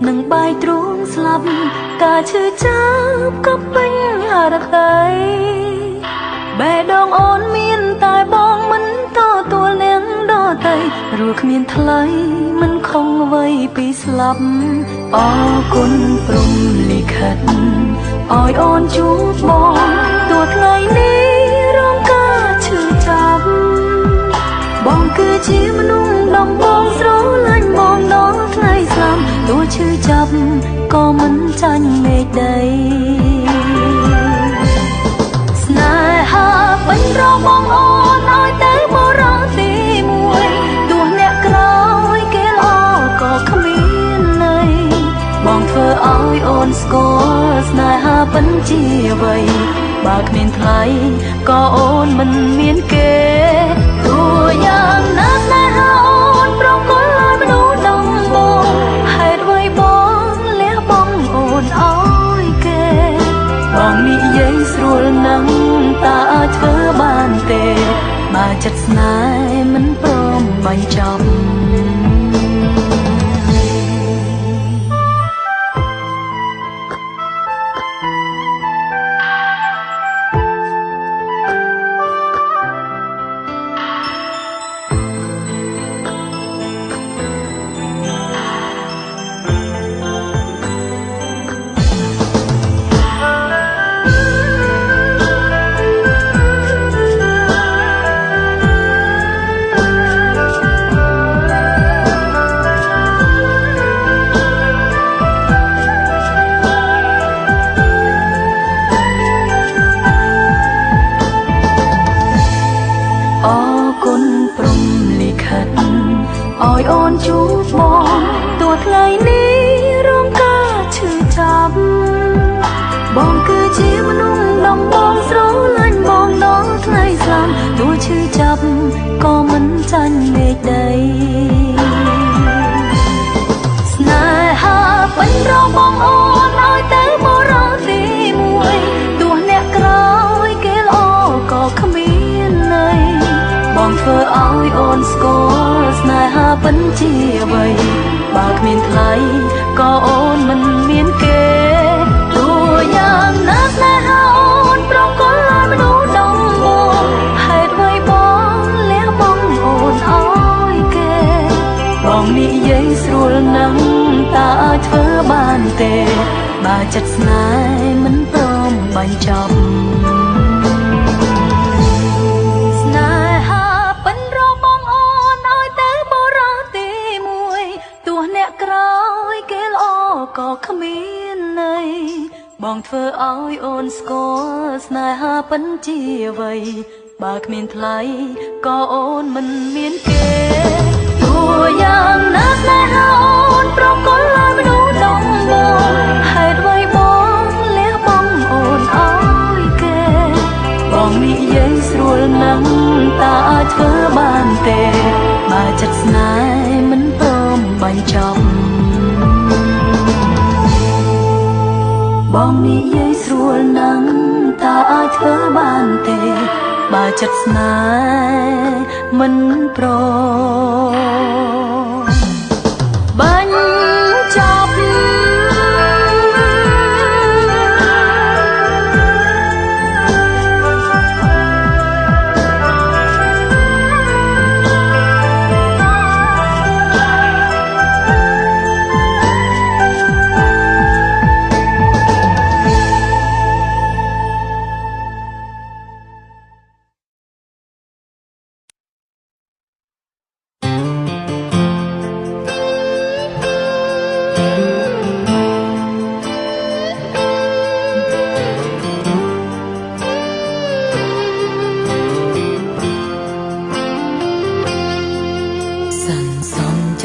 នឹងបាយទ្រូងស្លាប់ការឈឺចាប់ក៏ពេញអរតីបេះដូងអូនមានតែបងមិនតទួលនាងដតីព្រោះគ្មានថ្លៃមិនខំអ្វីពីស្លាប់អរគុណព្រំលិខិតឲ្យអូនជួបបងទោះថ្ងៃនេះរងការឈឺចាប់បងគឺជាមនុស្សដំបងស្រឡាញ់បងដល់ថ្ងៃស្លាប់ទោះឈឺចាប់ក៏មិនចាញ់មេឃដីស្នេហាបាញ់របងអូនឲ្យទៅបរិសុទ្ធទីមួយទោះអ្នកក្រោយគេល្អក៏គ្មានន័យបងធ្វើឲ្យអូនស្គាល់ស្នេហាពិតជាអ្វីបើគ្មានថ្លៃក៏អូនមិនមានគេទោះយ៉ាងណាស្នេហាអូនប្រកល់ឲ្យមនុស្សដំបងហេតុអ្វីបងលះបង់អូនឲ្យគេបងនិយាយស្រួលណាស់តើអាចធ្វើបានទេបើចិត្តស្នេហ៍មិនព្រមបញ្ចប់ឲ្យអូនជួបបងទោះថ្ងៃនេះរងការឈឺចាប់បងគឺជាមនុស្សដំបងស្រឡាញ់បងដល់ថ្ងៃស្លាប់ទោះឈឺចាប់ក៏មិនចាញ់មេឃដីស្នេហាបាញ់របងអូនឲ្យទៅបរិសុទ្ធទីមួយទោះអ្នកក្រោយគេល្អក៏គ្មានន័យបងធ្វើឲ្យអូនស្គាល់ស្នេហាពិតជាអ្វីបើគ្មានថ្លៃក៏អូនមិនមានគេទោះយ៉ាងណាស្នេហាអូនប្រកល់ឲ្យមនុស្សដំបងហេតុអ្វីបងលះបង់អូនឲ្យគេបងនិយាយស្រួលណាស់តើអាចធ្វើបានទេបើចិត្តស្នេហ៍មិនព្រមបញ្ចប់ក៏គ្មានន័យបងធ្វើឲ្យអូនស្គាល់ស្នេហាពិតជាអ្វីបើគ្មានថ្លៃក៏អូនមិនមានគេទោះយ៉ាងណាស្នេហាអូនប្រកល់ឲ្យមនុស្សដំបងហេតុអ្វីបងលះបង់អូនឲ្យគេបងនិយាយស្រួលណាស់តើអាចធ្វើបានទេបើចិត្តស្នេហ៍មិនព្រមបញ្ចប់បងនិយាយស្រួលណាស់តើអាចធ្វើបានទេបើចិត្តស្នេហ៍មិនព្រមបញ្ចប់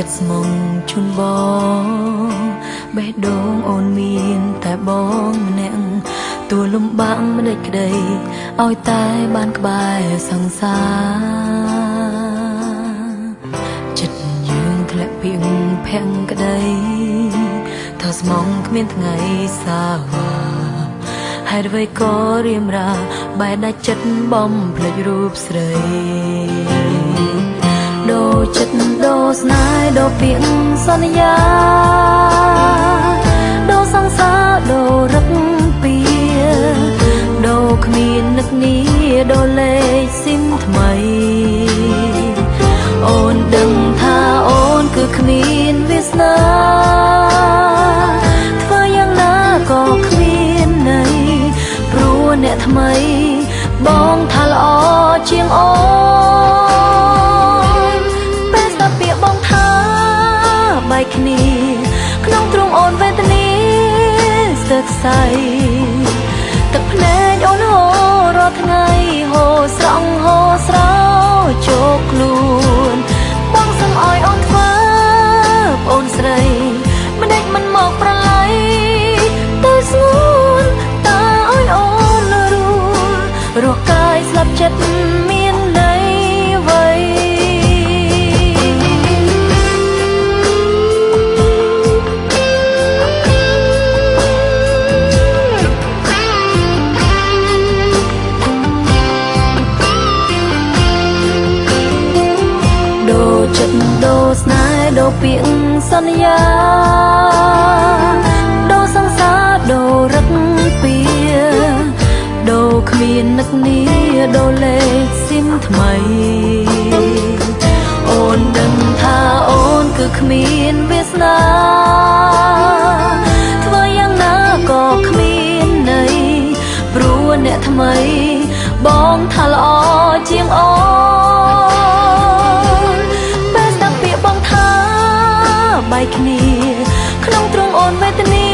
ចិត្តស្មងជូនបងបេះដូងអូនមានតែបងម្នាក់ទូលំបាកមិនដេចក្ដីឲ្យតែបានក្បែរសង្សារចិត្តយើងធ្លាក់ពីភ័ង្ក្ដីថោស្មងគ្មានថ្ងៃសាវាហេតុអ្វីក៏រៀមរាបែរដាច់ចិត្តបំភ្លេចរូបស្រីដូរចិត្តដូរស្នេហ៍ដូរពាក្យសន្យា ក្នុងទ្រង់អូនវេទនាស្ទើរខ្សែទឹកភ្នែកអូនហូររាល់ថ្ងៃហូរស្រង់ហូរស្រោចូលខ្លួនបងសុំឲ្យអូនធ្វើប្អូនស្រីមិនដេចមិនមកប្រឡ័យទៅស្ងួនតើឲ្យអូនរស់កាយស្លាប់ចិត្តមានន័យអ្វីដូរស្នេហ៍ដូរពាក្យសន្យាដូរសង្សារដូររឹកពីដូរគ្មាននឹកនីដូរលេខស៊ីមថ្មីអូនដឹងថាអូនគឺគ្មានវាសនាធ្វើយ៉ាងណាក៏គ្មានន័យព្រោះអ្នកថ្មីបងថាល្អជាងអូបែកគ្នាក្នុងទ្រង់អូនវេទនា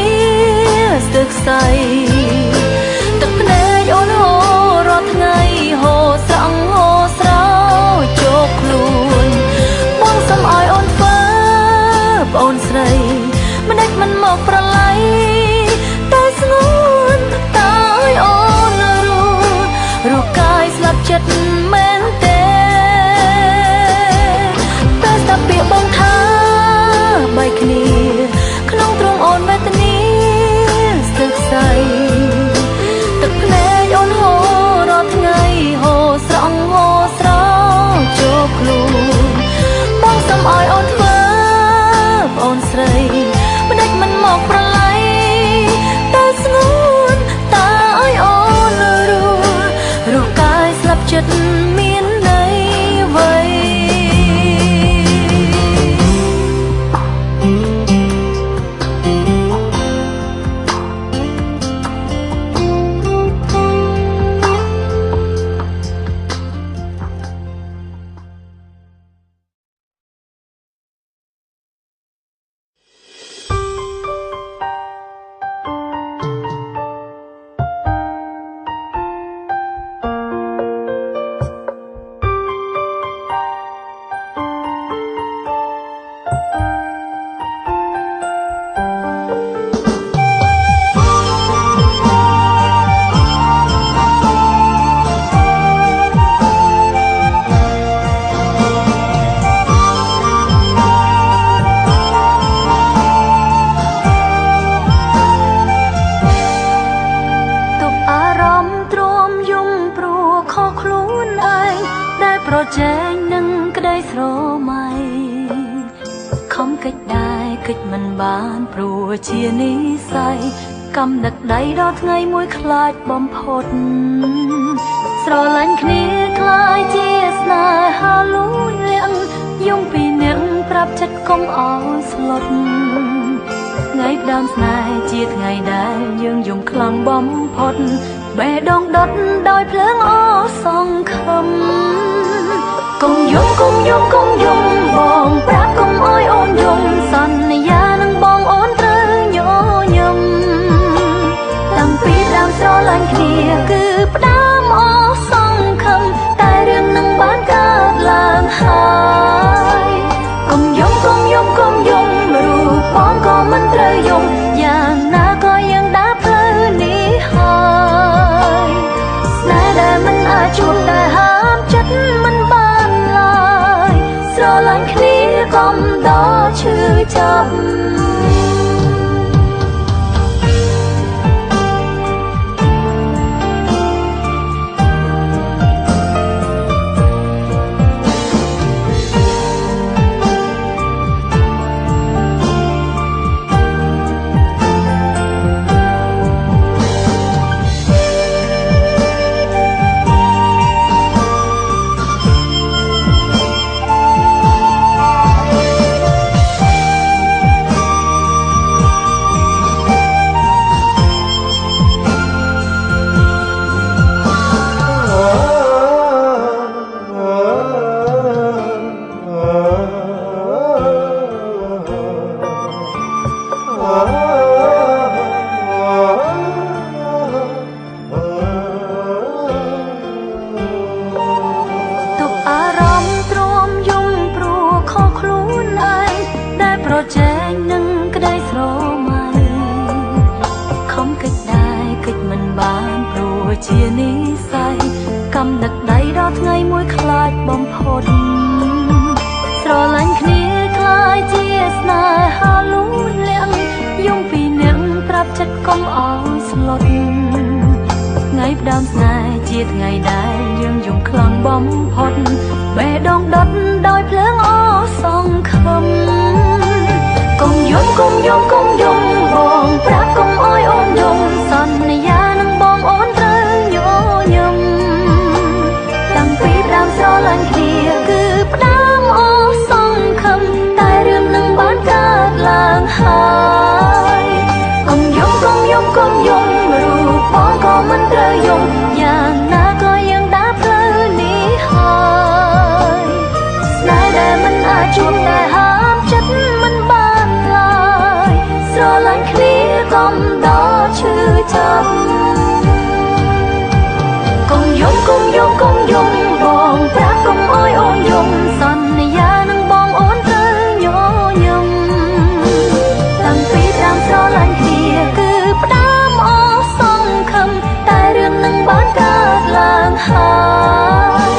ស្ទើរខ្សែទឹកភ្នែកអូនហូររាល់ថ្ងៃហូរស្រង់ហូរស្រោចូលខ្លួនបងសុំឲ្យអូនធ្វើប្អូនស្រីមិនដេចមិនមកប្រឡ័យតែស្ងួនតើឲ្យអូនរស់កាយស្លាប់ចិត្តមែនទេតែស្ដាប់ពាក្យបងថាបែកគ្នាក្នុងទ្រង់អូនវេទនាស្ទើរខ្សែទឹកភ្នែកអូនហូររាល់ថ្ងៃហូរស្រង់ហូរស្រោចូលខ្លួនបងសុំឲ្យអូនធ្វើប្អូនស្រីមិនដេចមិនមកប្រឡ័យតែស្ងួនតើឲ្យអូនរស់កាយស្លាប់ចិត្តមានន័យអ្វីប្រជែងនឹងក្តីស្រមៃខំកិច្ចដែរកិច្ចមិនបានព្រោះជានិស្ស័យកំដឹកដៃដល់ថ្ងៃមួយខ្លាចបំផុតស្រឡាញ់គ្នាខ្លាយជាស្នេហាលួចលាក់យំពីអ្នកប្រាប់ចិត្តកុំអោយស្លុតថ្ងៃដើមស្នេហ៍ជាថ្ងៃដែលយើងយំខ្លាំងបំផុតបេះដូងដុតដោយភ្លើងអសង្ឃឹមកុំយំកុំយំកុំយំបងប្រាប់កុំអោយអូនយំសន្យានឹងបងអូនត្រូវញញឹមតាំងពីដើមស្រឡាញ់គ្នាគឺផ្ដើមអសង្ឃឹមតែរឿងនឹងបានកើតឡើងហើយកុំយំកុំយំកុំយំរូបបងក៏មិនត្រូវយំយ៉ាងណាក៏ยังដើរផ្លូវនេះហើយស្នេហ៍ដែលមិនអាចជួបតែហាមចិត្តមិនបានឡើយស្រឡាញ់គ្នាកុំដល់ឈឺចាប់ ជានិស័យកំដឹកដៃដល់ថ្ងៃមួយខ្លាចបំផុតស្រឡាញ់គ្នាខ្លាយជាស្នេហាលូនលៀងយំពីនឹងប្រាប់ចិត្តកុំឲ្យស្លុតថ្ងៃផ្ដើមស្នេហ៍ជាថ្ងៃដែលយើងយំខ្លាំងបំផុតបេះដូងដុតដោយភ្លើងអសង្ឃឹមកុំយំកុំយំកុំយំបងប្រាប់កុំអោយអូនយំសន្យានឹងបងអូនត្រូវញញឹមតាំងពីដើមស្រឡាញ់គ្នាគឺផ្ដើមអសង្ឃឹមតែរឿងនឹងបានកើតឡើងហើយកុំយំកុំយំកុំយំរូបបងក៏មិនត្រូវយំយ៉ាងណាក៏ยังដើរផ្លូវនេះហើយស្នេហ៍ដែលមិនអាចជួបតែហាមចិត្តមិនបានឡើយស្រឡាញ់គ្នាកុំដល់ឈឺចាប់កុំយំកុំយំកុំយំបងប្រាប់កុំអោយអូនយំសន្យានឹងបងអូនត្រូវញញឹមតាំងពីដើមស្រឡាញ់គ្នាគឺផ្ដើមអសង្ឃឹមតែរឿងនឹងបានកើតឡើងហើយ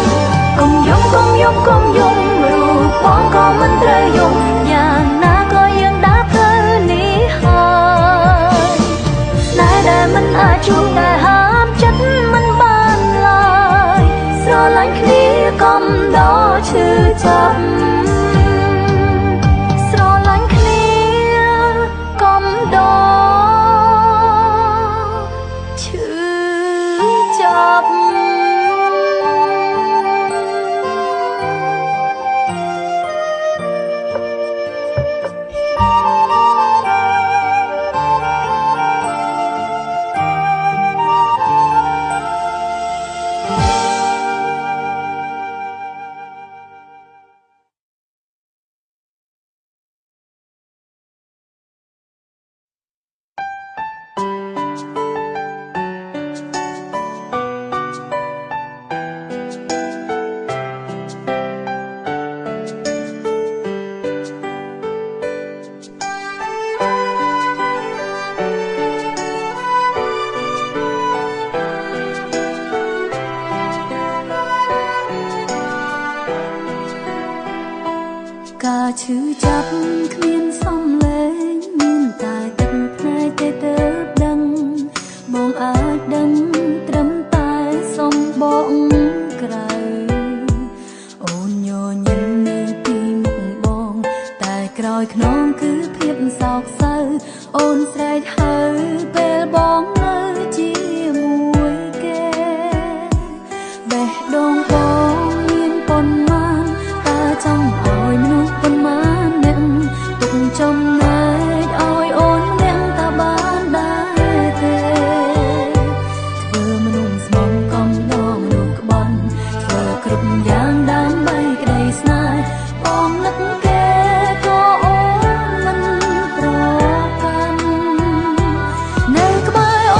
កុំយំកុំយំកុំយំរូបបងក៏មិនត្រូវយំយ៉ាងណាក៏យើងដើរផ្លូវនេះហើយស្នេហ៍ដែលមិនអាចជួបតែហាមចិត្តមិនបានឡើយស្រឡាញ់គ្នាកុំដល់ឈឺចាប់ស្រឡាញ់គ្នាកុំដល់ឈឺចាប់ ការឈឺចាប់គ្មានសំឡេងមានតែទឹកភ្នែកទេទើបដឹងបងអាចដឹងត្រឹមតែសុំបងក្រៅអូនញញឹមនៅពីមុខបងតែក្រោយខ្នងគឺភាពសោកសៅអូនស្រែកហៅពេលបងនៅជាមួយគេបេះដូងបងមានប៉ុន្មានតើចង់ឲ្យមនុស្សប៉ុន្មានអ្នកទុកចំណែកឲ្យអូនម្នាក់តើបានដែរទេធ្វើមនុស្សស្មងកំដងមនុស្សក្បន់ធ្វើគ្រប់យ៉ាងដើម្បីក្តីស្នេហ៍បងនឹកគេក៏អូនមិនប្រកាន់នៅក្បែរ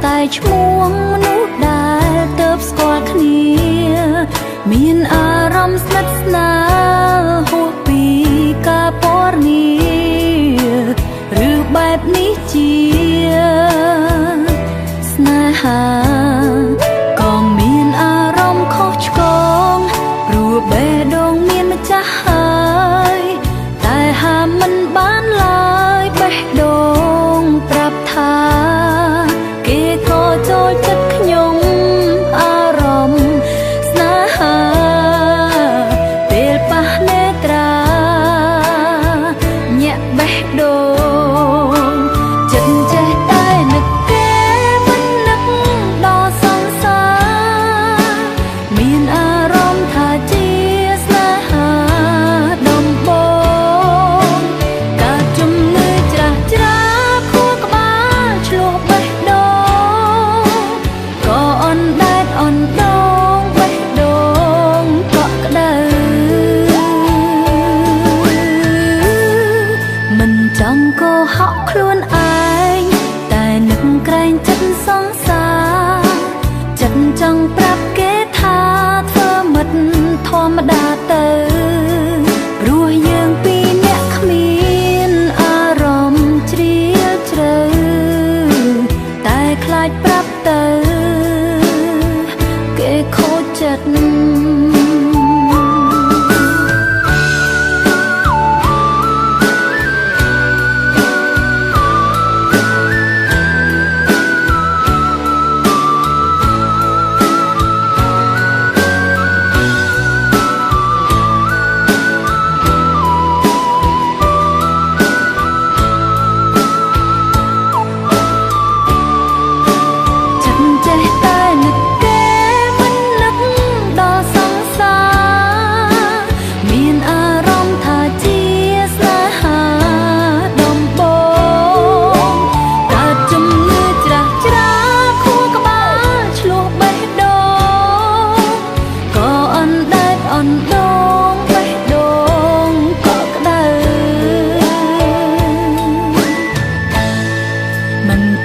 តែឈ្មោះមនុស្សដែលទៅស្គាល់គ្នាមានអារម្មណ៍ស្និទ្ធស្នាលហួសពីការពណ៌នាឬបែបនេះជាស្នេហាក៏មានអារម្មណ៍ខុសឆ្គងព្រោះបេះដូងមានម្ចាស់ហើយតែហាមមិនបានឡើយបេះដូងប្រាប់ថាគេក៏ចូលចិត្តខ្ញុំអារម្មណ៍ស្នេហាពេលប៉ះនេត្រាញាក់បេះដូងចិត្តចេះតែនឹកគេមិននឹកដល់សង្សារមានអារម្មណ៍ថាជាស្នេហាដំបូងកើតជំងឺច្រាស់ច្រាខួរក្បាលឆ្លោះបេះដូងក៏អន់ដែតអន់ដងបេះដូងក៏ក្តៅមិនចង់កុហកខ្លួនឯងតែនឹកក្រែងចិត្តសង្សារចិត្តចង់ប្រាប់គេថាធ្វើមិត្តធម្មតាទៅព្រោះយើងពីរនាក់គ្មានអារម្មណ៍ជ្រាលជ្រៅតែខ្លាចប្រាប់ទៅគេខូចចិត្ត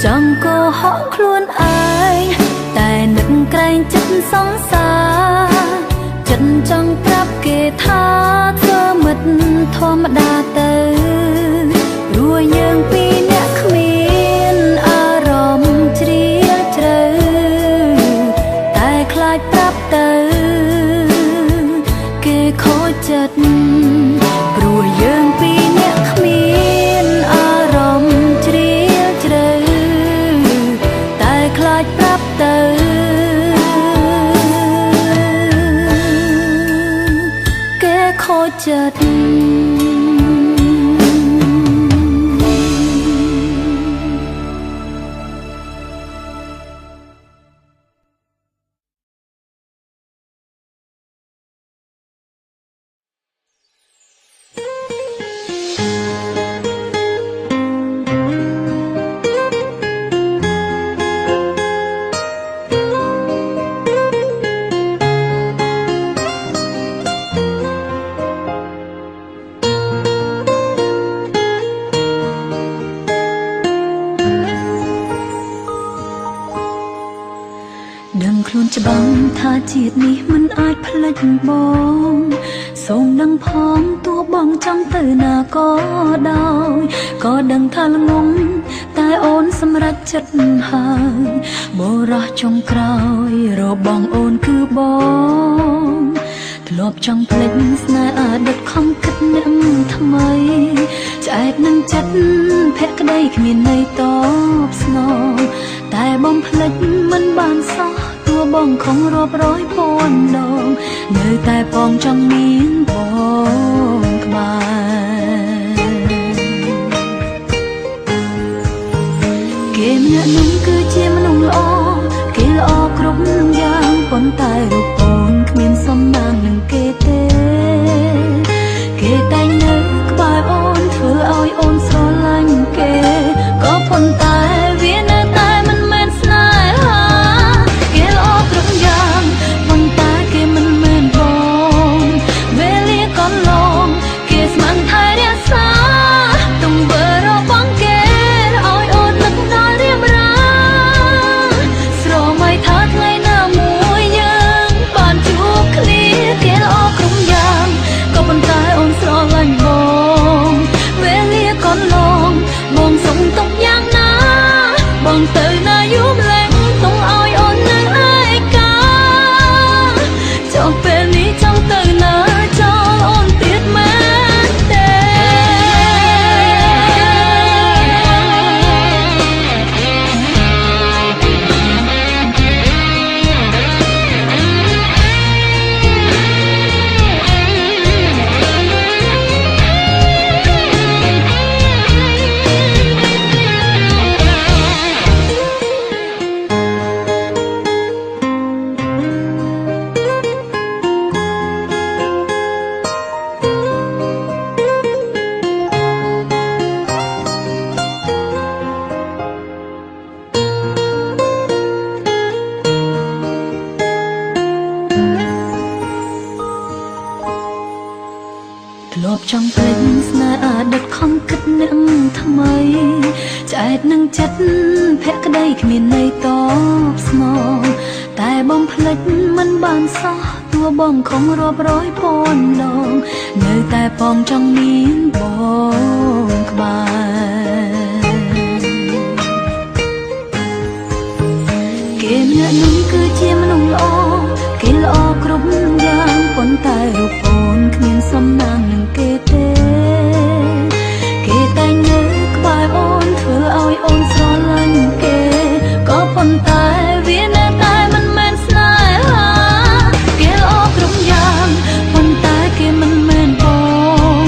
ចង់កុហកខ្លួនឯងតែនឹកក្រែងចិត្តសង្សារចិត្តចង់ប្រាប់គេថាធ្វើមិត្តធម្មតាទៅព្រោះយើងពីរនាក់គ្មានអារម្មណ៍ជ្រាលជ្រៅតែខ្លាចប្រាប់ទៅគេខូចចិត្តព្រោះយើងពីរនាក់គ្មានអារម្មណ៍ជ្រាលជ្រៅខ្លាចប្រាប់ទៅគេខូចចិត្តដឹងខ្លួនច្បាស់ថាជាតិនេះមិនអាចផ្លិចបងសូមដឹងផងទោះបងចង់ទៅណាក៏ដោយក៏ដឹងថាល្ងងតែអូនសម្រេចចិត្តហើយបរោះចុងក្រោយរបងអូនគឺបងធ្លាប់ចង់ផ្លិចស្នេហ៍អតីតខំគិតអ្នកថ្មីឆ្អែតនឹងចិត្តភក្តីគ្មានន័យតបស្នងតែបងផ្លិចមិនបានសោះទោះបងខំរាប់រយពាន់ដងនៅតែបងចង់មានបងក្បែរគេម្នាក់នោះគឺជាមនុស្សល្អគេល្អគ្រប់យ៉ាងប៉ុន្តែរូបអូនគ្មានសំណាងនឹងគេទេគេតែងនៅក្បែរអូនធ្វើឲ្យអូនស្រឡាញ់គេក៏ប៉ុន្តែវានៅតែមិនមែនស្នេហាគេល្អគ្រប់យ៉ាងប៉ុន្តែគេមិនមែនបងវេលាកន្លងគេស្មានថែរក្សាទង្វើរបស់គេឲ្យអូននឹកដល់រៀបរា ចង់ភ្លេចស្នេហ៍អតីតខំគិតនឹងថ្មីឆ្អែតនឹងចិត្តភក្តីគ្មានន័យតបស្នងតែបំភ្លេចមិនបានសោះតួបងខំរាប់រយពាន់ដងនៅតែបងចង់មានបងក្បែរគេម្នាក់នោះគឺជាមនុស្សល្អគេល្អគ្រប់យ៉ាងប៉ុន្តែរូបអូនគ្មានសំណាងនឹងគេទេគេតែងនៅក្បែរអូនធ្វើឲ្យអូនស្រឡាញ់គេក៏ប៉ុន្តែវានៅតែមិនមែនស្នេហាគេល្អគ្រប់យ៉ាងប៉ុន្តែគេមិនមែនបង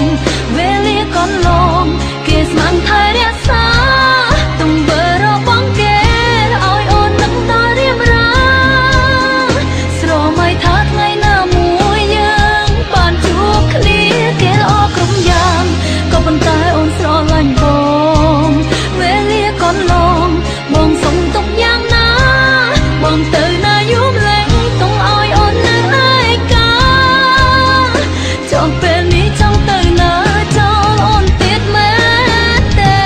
វេលាកន្លងគេស្មានថែរក្សាទង្វើរបស់គេឲ្យអូននឹកដល់រៀបរាស្រមៃថាថ្ងៃណាមួយយើងបានជួបគ្នាគេល្អគ្រប់យ៉ាងក៏ប៉ុន្តែអូនស្រឡាញ់បងវេលាកន្លងបងសុំទុកយ៉ាងណាបងទៅណាយូរម្លេះទុំឲ្យអូននៅឯកាចង់ពេលនេះចង់ទៅណាចោលអូនទៀតមែនទេ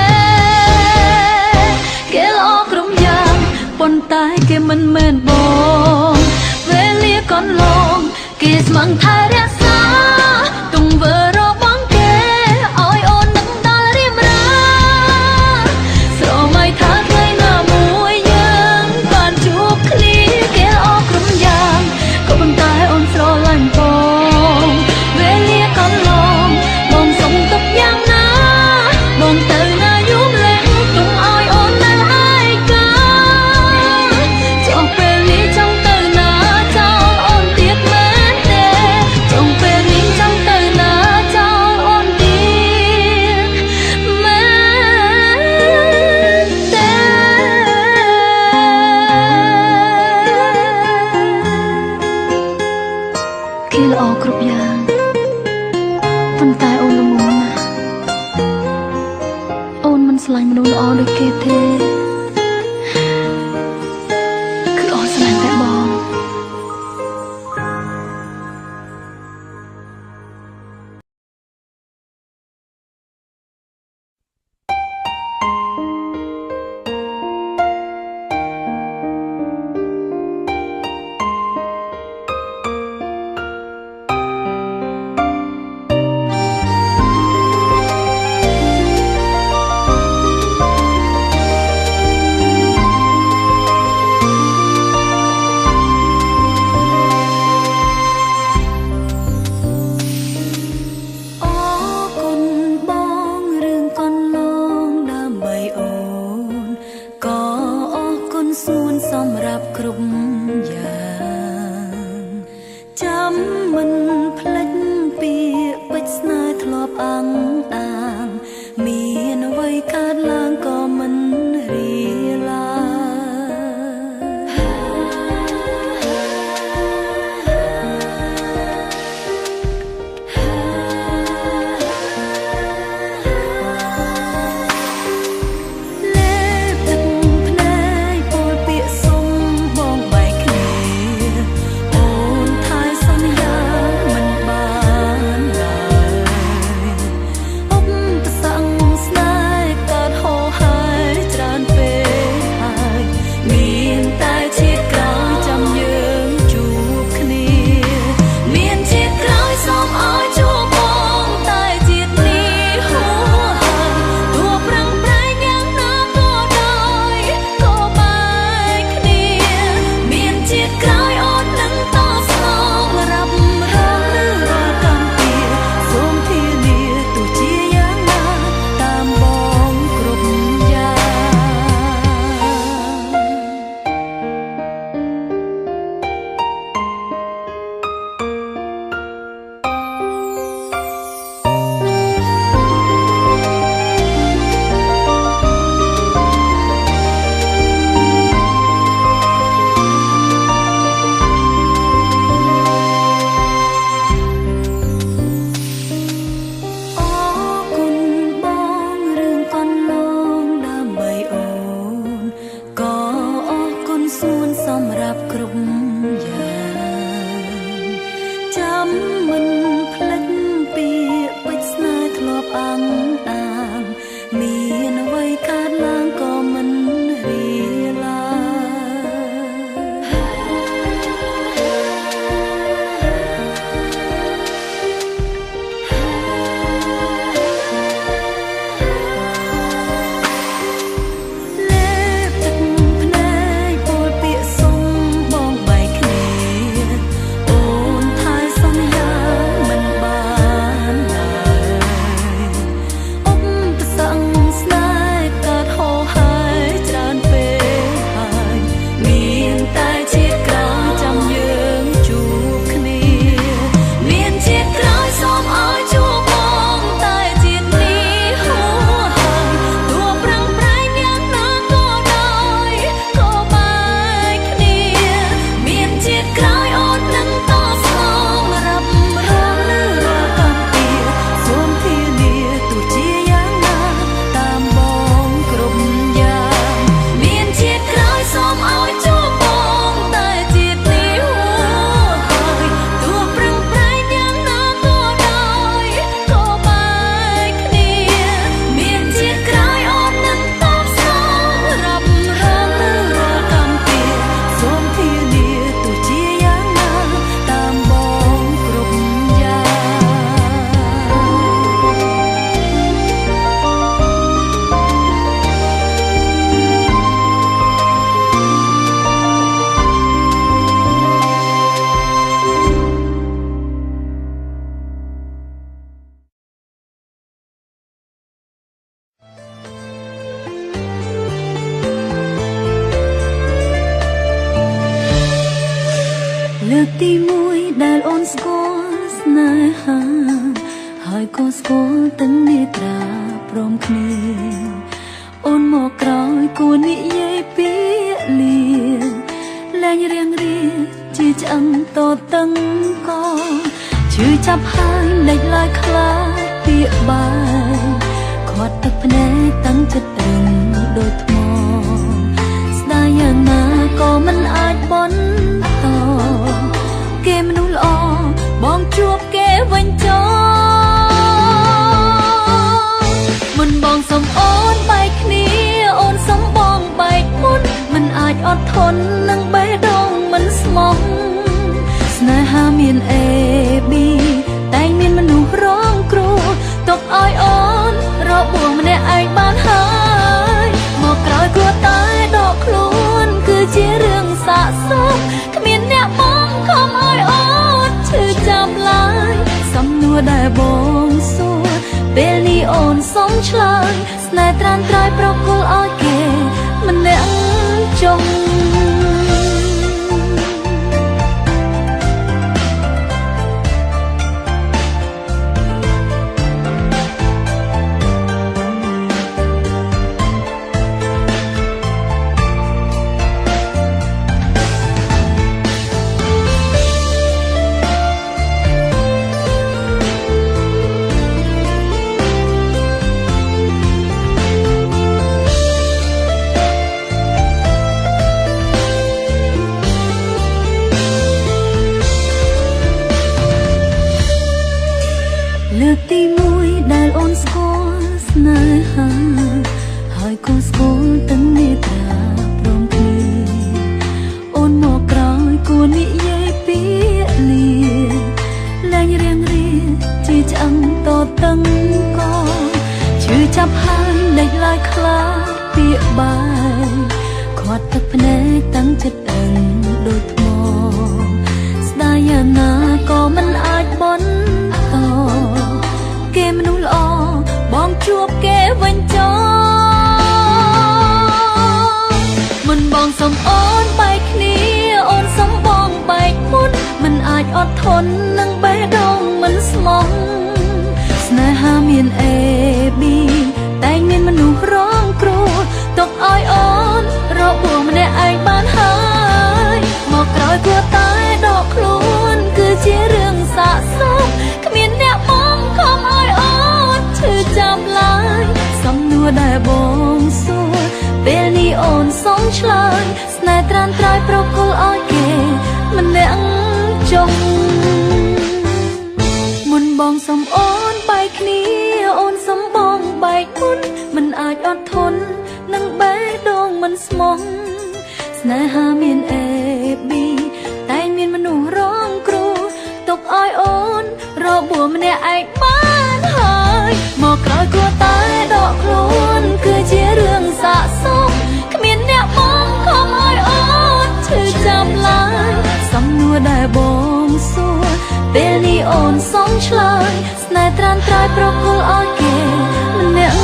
គេល្អគ្រប់យ៉ាងប៉ុន្តែគេមិនមែនបងវេលាកន្លងគេស្មឹងថែរក្សាទង្វើរបស់គេឲ្យអូននឹកដល់រៀបរាស្រមៃថាថ្ងៃណាមួយយើងបានជួបគ្នាគេល្អគ្រប់យ៉ាងក៏ប៉ុន្តែអូនស្រឡាញ់បងវេលាកន្លងបងសុំទុកយ៉ាងណាបងទៅណាយូរម្លេះទុំឲ្យអូននៅឯកាចង់ពេលនេះចង់ទៅណាចោលអូនទៀតមែនទេចង់ពេលនេះចង់ទៅណាចោលអូនទៀតមែនទេគេល្អគ្រប់យ៉ាងប៉ុន្តែអូនល្ងងណាស់អូនមិនស្លាញ់មនុស្សល្អដូចគេទេគឺអូនស្លាញ់តែបង គ លើកទីមួយដែលអូនស្គាល់ស្នេហាហើយក៏ស្គាល់ទាំងនេត្រាព្រមគ្នាអូនមកក្រោយគួរនិយាយពាក្យលាលែងរៀងរៀជាឆ្អឹងតតឹងក៏ឈឺចាប់ហើយលេចឡើយខ្លាចពាក្យបាយខាត់ទឹកភ្នែកតាំងចិត្តរឹងដូចថ្មស្ដាយយ៉ាងណាក៏មិនអាចបន់តគេមនុស្សល្អបងជួបគេវិញចោមុនបងសុំអូនបែកគ្នាអូនសុំបងបែកមុនមិនអាចអត់ធន់នឹងបេះដូងមិនស្មោះស្នេហាមាន A B តែមានមនុស្សរងគ្រោះទុកឲ្យអូនរបួសម្នាក់ឯងបានហើយមកក្រោយគួរតែដកខ្លួនគឺជារឿងសាកសពគ្មានអ្នកបងខំឲ្យអូនឈឺចាប់ឡើយសំណួរដែលបងសួរពេលនេះអូនសុំឆ្លើយស្នេហ៍ត្រាំត្រៃប្រគល់ឲ្យគេម្នាក់ចុងលើកទីមួយដែលអូនស្គាល់ស្នេហាហើយក៏ស្គាល់ទាំងនេត្រាព្រមគ្នាអូនមកក្រោយគួរនិយាយពាក្យលាលែងរៀងរៀជាឆ្អឹងតតឹងក៏ឈឺចាប់ហើយលេចឡើយខ្លាចពាក្យបាយខាត់ទឹកភ្នែកតាំងចិត្តអឹងដូចថ្មស្ដាយយ៉ាងណាក៏មិនអាចបន់តគេមនុស្សល្អបងជួបគេវិញចោមុនបងសុំអូនបែកគ្នាអូនសុំបងបែកមុនមិនអាចអត់ធន់នឹងបេះដូងមិនស្មោះស្នេហាមាន A B តែមានមនុស្សរងគ្រោះទុកឲ្យអូនរបួសម្នាក់ឯងបានហើយមកក្រោយគួរតែដកខ្លួនគឺជារឿងសាកសពគ្មានអ្នកបងខំឲ្យអូនឈឺចាប់ឡើយសំណួរដែលបងសួរពេលនេះអូនសុំឆ្លើយស្នេហ៍ត្រាំត្រៃប្រគល់ឲ្យគេម្នាក់ចុងមុនបងសុំអូនបែកគ្នាអូនសុំបងបែកមុនមិនអាចអត់ធន់នឹងបេះដូងមិនស្មោះស្នេហាមាន A B តែមានមនុស្សរងគ្រោះទុកឲ្យអូនរបួសម្នាក់ឯងបានហើយមកក្រោយគួរតែដកខ្លួនគឺជារឿងសាកសពគ្មានអ្នកបងខំឲ្យអូនឈឺចាប់ឡើយសំណួរដែលបងសួរពេលនេះអូនសុំឆ្លើយស្នេហ៍ត្រាំត្រៃប្រគល់ឲ្យគេម្នាក់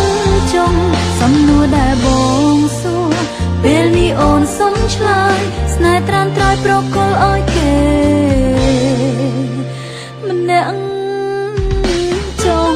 ចុងសំណួរដែលបងសួរពេលនេះអូនសុំឆ្លើយស្នេហ៍ត្រាំត្រៃប្រគល់ឲ្យគេម្នាក់ចុង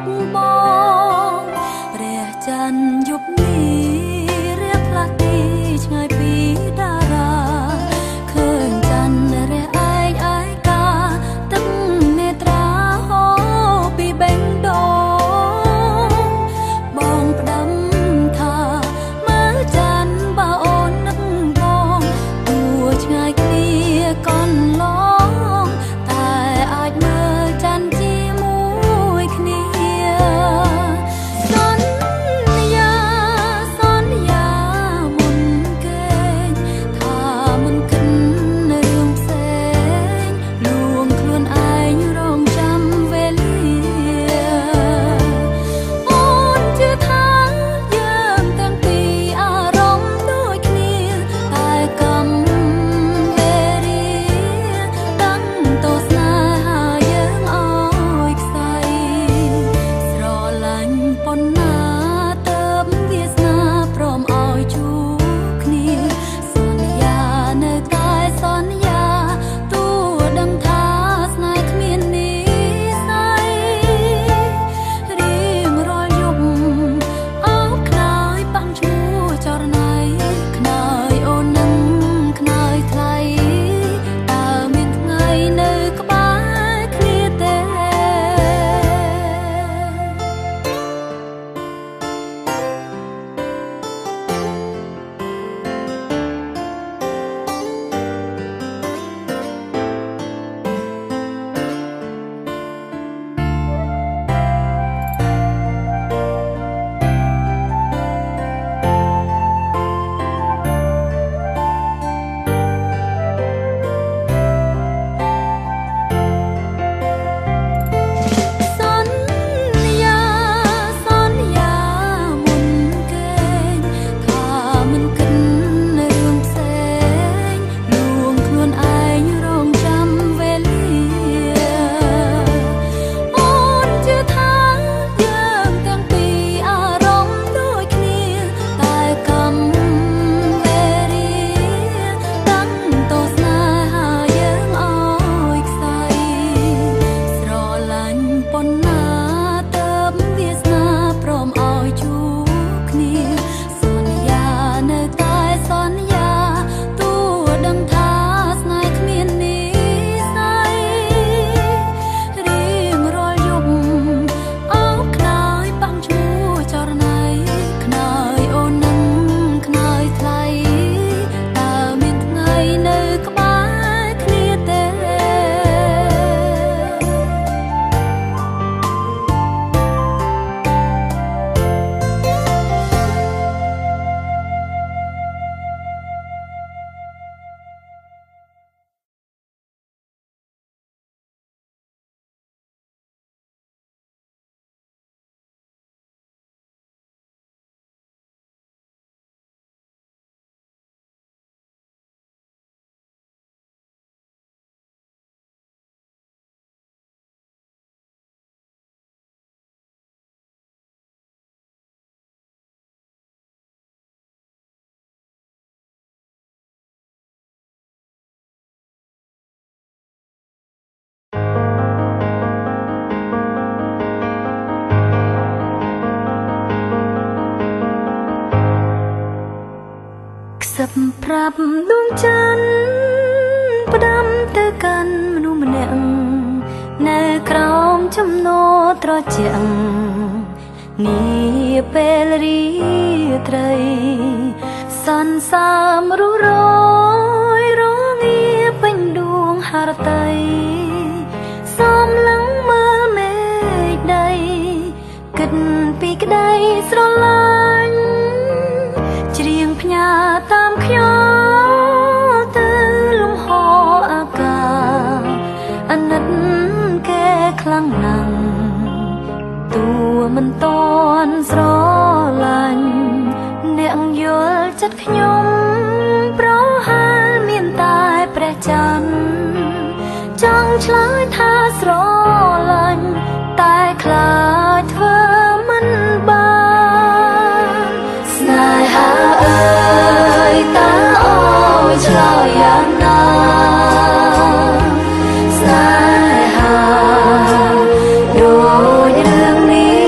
កបងព្រះច័ន្ទយប់នេះរៀបផ្លាស់ទីឆ្ងាយពីតារាឃើញច័ន្ទរះឯកឯកាទឹកនេត្រាហូរពីបេះដូងបងផ្ដាំថាមើលច័ន្ទបើអូននឹកបងទោះឆ្ងាយគ្នាកន្លងតែអាចមើលច័ន្ទជាមួយគ្នាសន្យាមុនគេថាមិនគិតរឿងផ្សេងលួងខ្លួនឯងរងចាំវេលាអូនជឿថាយើងទាំងពីរអារម្មណ៍ដូចគ្នាតែកម្មវេរាតាំងតស្នេហាយើងឲ្យខ្សែស្រឡាញ់ប៉ុណ្ណាទៅវាសនាព្រមឲ្យជួបគ្នាសន្យានៅតែសន្យាទោះដឹងថាស្នេហ៍គ្មាននិស្ស័យរៀងរាល់យប់អោបខ្នើយប៉ាំងឈ្មោះចរណៃខ្នើយអូននឹងខ្នើយថ្លៃតើមានថ្ងៃនៅក្បែរគ្នាទេ សន្យាមុនគេថាមិនគិតរឿងផ្សេងលួងខ្លួនឯងរងចាំវេលាអូនជឿថាយើងទាំងពីរអារម្មណ៍ដូចគ្នាតែកម្មវេរាតាំងតស្នេហាយើងឲ្យខ្សែស្រឡាញ់ប៉ុណ្ណាទៅវាសនាព្រមឲ្យជួបគ្នាសន្យានៅតែសន្យាទោះដឹងថាស្នេហ៍គ្មាននិស្ស័យរៀងរាល់យប់អោបខ្នើយប៉ាំងឈ្មោះចរណៃខ្នើយអូននឹងខ្នើយថ្លៃតើមានថ្ងៃនៅក្បែរគ្នាទេ ខ្សឹបប្រាប់ដួងច័ន្ទផ្ដាំទៅកាន់មនុស្សម្នាក់នៅក្រោមចំណោត្រជាក់នាពេលរាត្រីសន្សាមរុរយរងាពេញដួងហរតីសំឡឹងមើលមេឃដីគិតពីក្ដីស្រឡាញ់ច្រៀងផ្ញើតាមខ្យល់ទៅលំហអាកាសអាណិតគេខ្លាំងណាស់ទោះមិនតន់ស្រឡាញ់អ្នកយល់ចិត្តខ្ញុំប្រហែលមានតែព្រះច័ន្ទចង់ឆ្លើយថាស្រឡាញ់តែខ្លាចធ្វើមិនបានស្នេហាអើយតើអូនឆ្លើយយ៉ាងណាស្នេហាដូចរឿងនេះ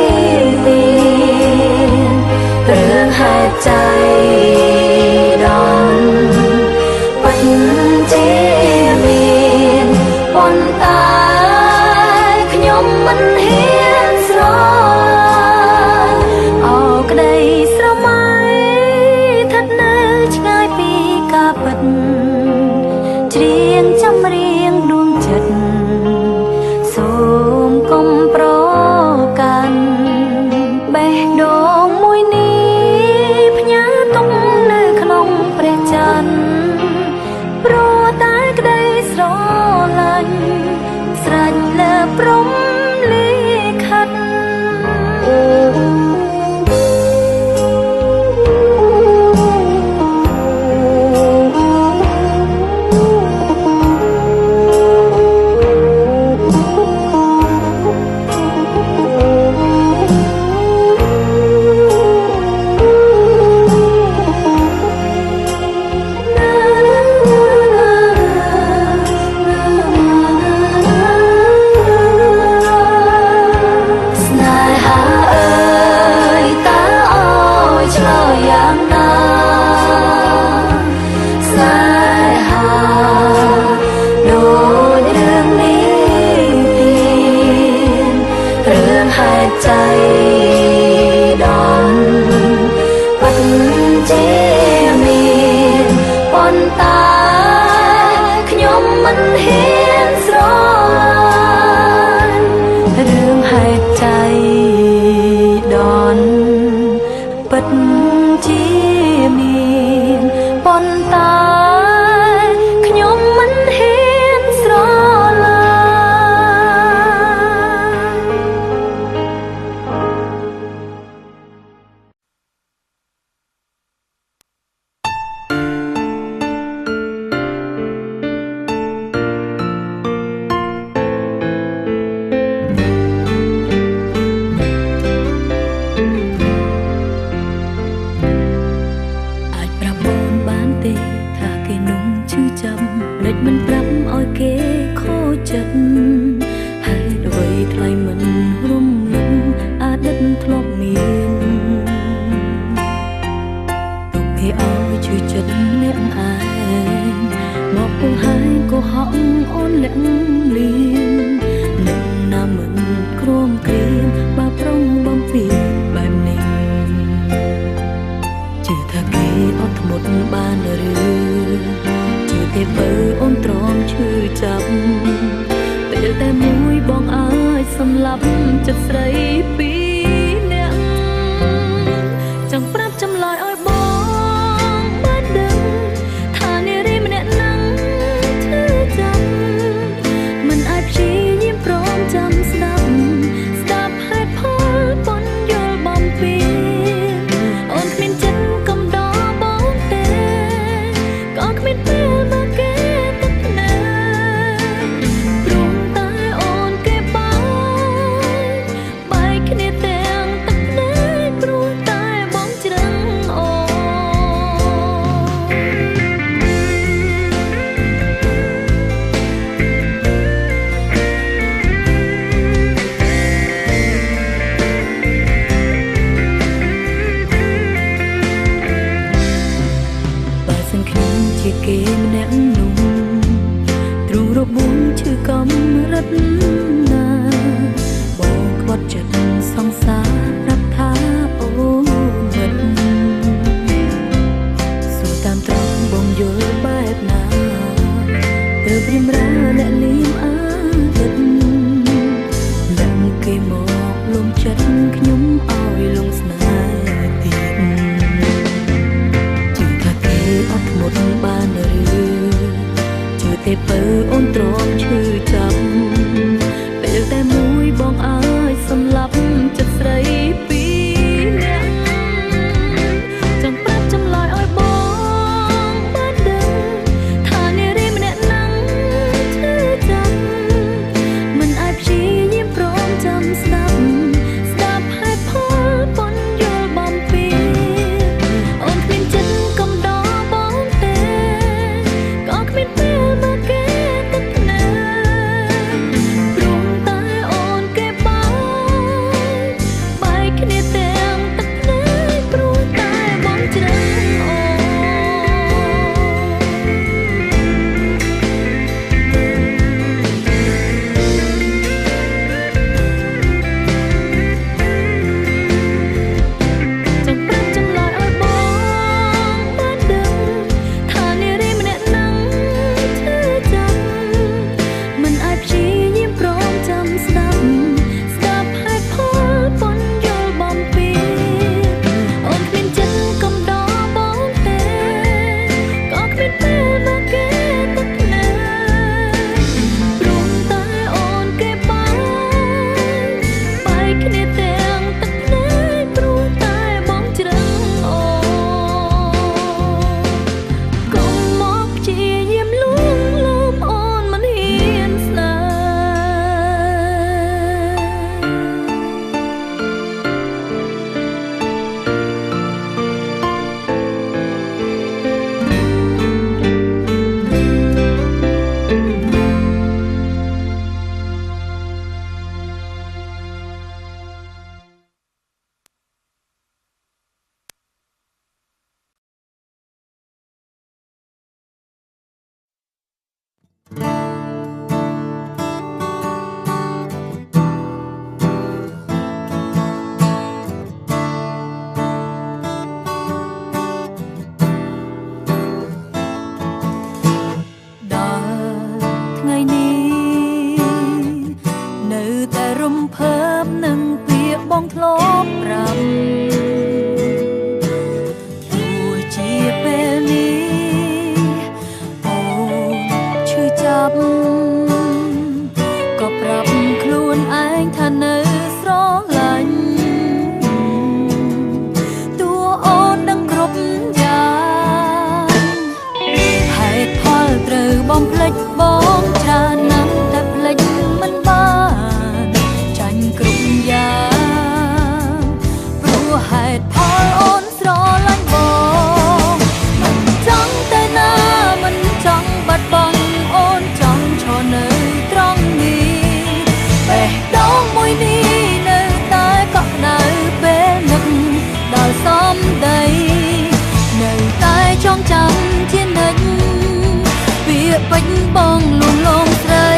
ហេតុใจដន់ពិតជាមានប៉ុន្តែខ្ញុំមិនហ៊ានស្រឡាញ់មិនប្រាប់ឲ្យគេខូចចិត្តហើយអ្វីថ្លៃមិនរំលឹកអតីតធ្លាប់មានទុកគេឲ្យជឿចិត្តអ្នកឯងមកពងហើយកុហកអូនលាក់លៀងនឹងណាមិនគ្រោមគ្រាមបើប្រុងបំពេញបែបនេះជឿថាគេអត់ធ្មត់បានឬទេបើអូនទ្រាំឈឺចាប់ពេលតែមួយបងអើយសម្លាប់ចិត្តស្រីពីរនាក់ចង់ប្រាប់ចម្លើយឲ្យបងបានដឹងថានារីម្នាក់ហ្នឹងឈឺចាប់មិនអាចព្យាយាមព្រមចាំស្ដាប់ហេតុផលប៉ុនយល់បំពេញអូនគ្មានចិត្តកំដរបងទេក៏គ្មានពេលគេម្នាក់នោះទ្រូងរបួងឈឺកំរិតណាបងខ្វាត់ចិត្តសង្សារប្រាប់ថាអូនវិតសួរតាមត្រង់បងយល់បែបណាទើបរៀមរាអ្នកលៀមអតីតនឹងគេមកលំចិត្តខ្ញុំឲ្យលងស្នេហ៍ទៀតជឿថាគេអត់ធ្មត់បានជឿទេបើអូនទ្រាំឈឺចាប់ពេលតែមួយបងអើយសម្លាប់ចិត្តស្រីពីរនាក់ចង់ប្រាប់ចម្លើយឲ្យបងបានដឹងថានារីម្នាក់ហ្នឹងឈឺចាប់មិនអាចព្យាយាមព្រមចាំស្ដាប់ហេតុផលប៉ុនយល់បំពេញអូនគ្មានចិត្តកំដរបងទេក៏គ្មានពេលរំភើ បនឹងពាក្យបងធ្លាប់ប្រាប់ទោះជាពេលនេះអូនឈឺចាប់ក៏ប្រាប់ខ្លួនឯងថានៅស្រឡាញ់តួអូនដឹងគ្រប់យ៉ាងហេតុផលត្រូវបងភ្លេចបងច្រើនណាស់តែភ្លេចមិនបានចាញ់គ្រប់យ៉ាងព្រោះហេតុផលអូនស្រឡាញ់បងមិនចង់ទៅណាមិនចង់បាត់បង់អូនចង់ឈរនៅត្រង់នេះបេះដូងមួយនេះនៅតែកក់ក្ដៅពេលនឹកដល់សំដីនៅតែចងចាំជានិច្ចវាពេញបងលួងលោមស្រី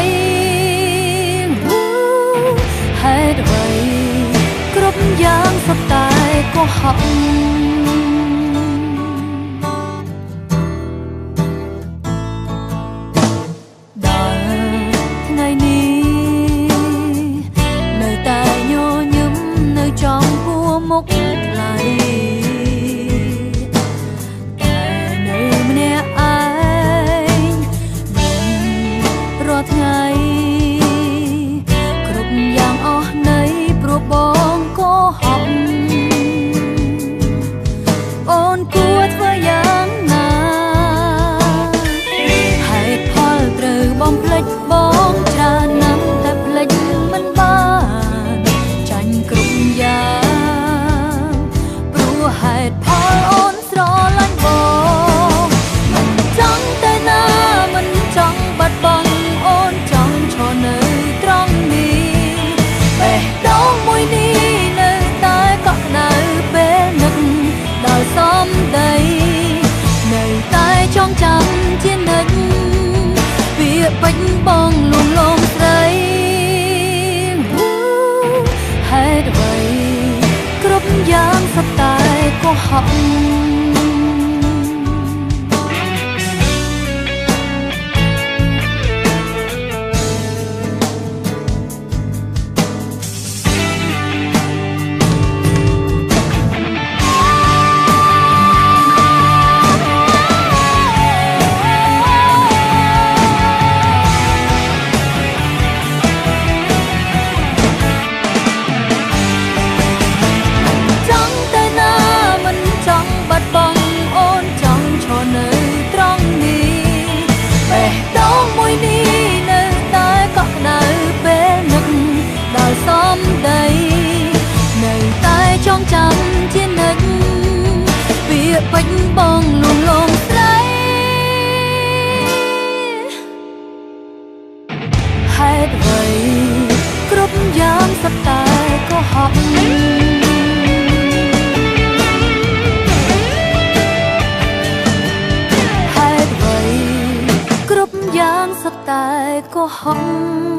ហេតុអ្វីគ្រប់យ៉ាងសុទ្ធតែកុហកដល់ថ្ងៃនេះនៅតែញញឹមនៅចំពោះមុខថ្លៃតែនៅម្នាក់ឯងរាល់ថ្ងៃគ្រប់យ៉ាងអស់នៃព្រោះបងកុហកអូនគួរធ្វើយ៉ាងណាហេតុផលត្រូវបងភ្លេចបងច្រើនណាស់តែភ្លេចមិនបានចាញ់គ្រប់យ៉ាងព្រោះហេតុផលអូនស្រឡាញ់បងមិនចង់ទៅណាមិនចង់បាត់បង់អូនចង់ឈរនៅត្រង់នេះបេះដូងមួយនេះនៅតែកក់ក្ដៅពេលនឹកដល់សំដីនៅតែចងចាំជានិច្ចវាពេញបងលួងលោមស្រីហេតុអ្វីគ្រប់យ៉ាងសុទ្ធតែកុហកសំដីនៅតែចងចាំជានិច្ចវាពេញបងលួងលោមស្រីហេតុអ្វីគ្រប់យ៉ាងសុទ្ធតែកុហកហេតុអ្វីគ្រប់យ៉ាងសុទ្ធតែកុហក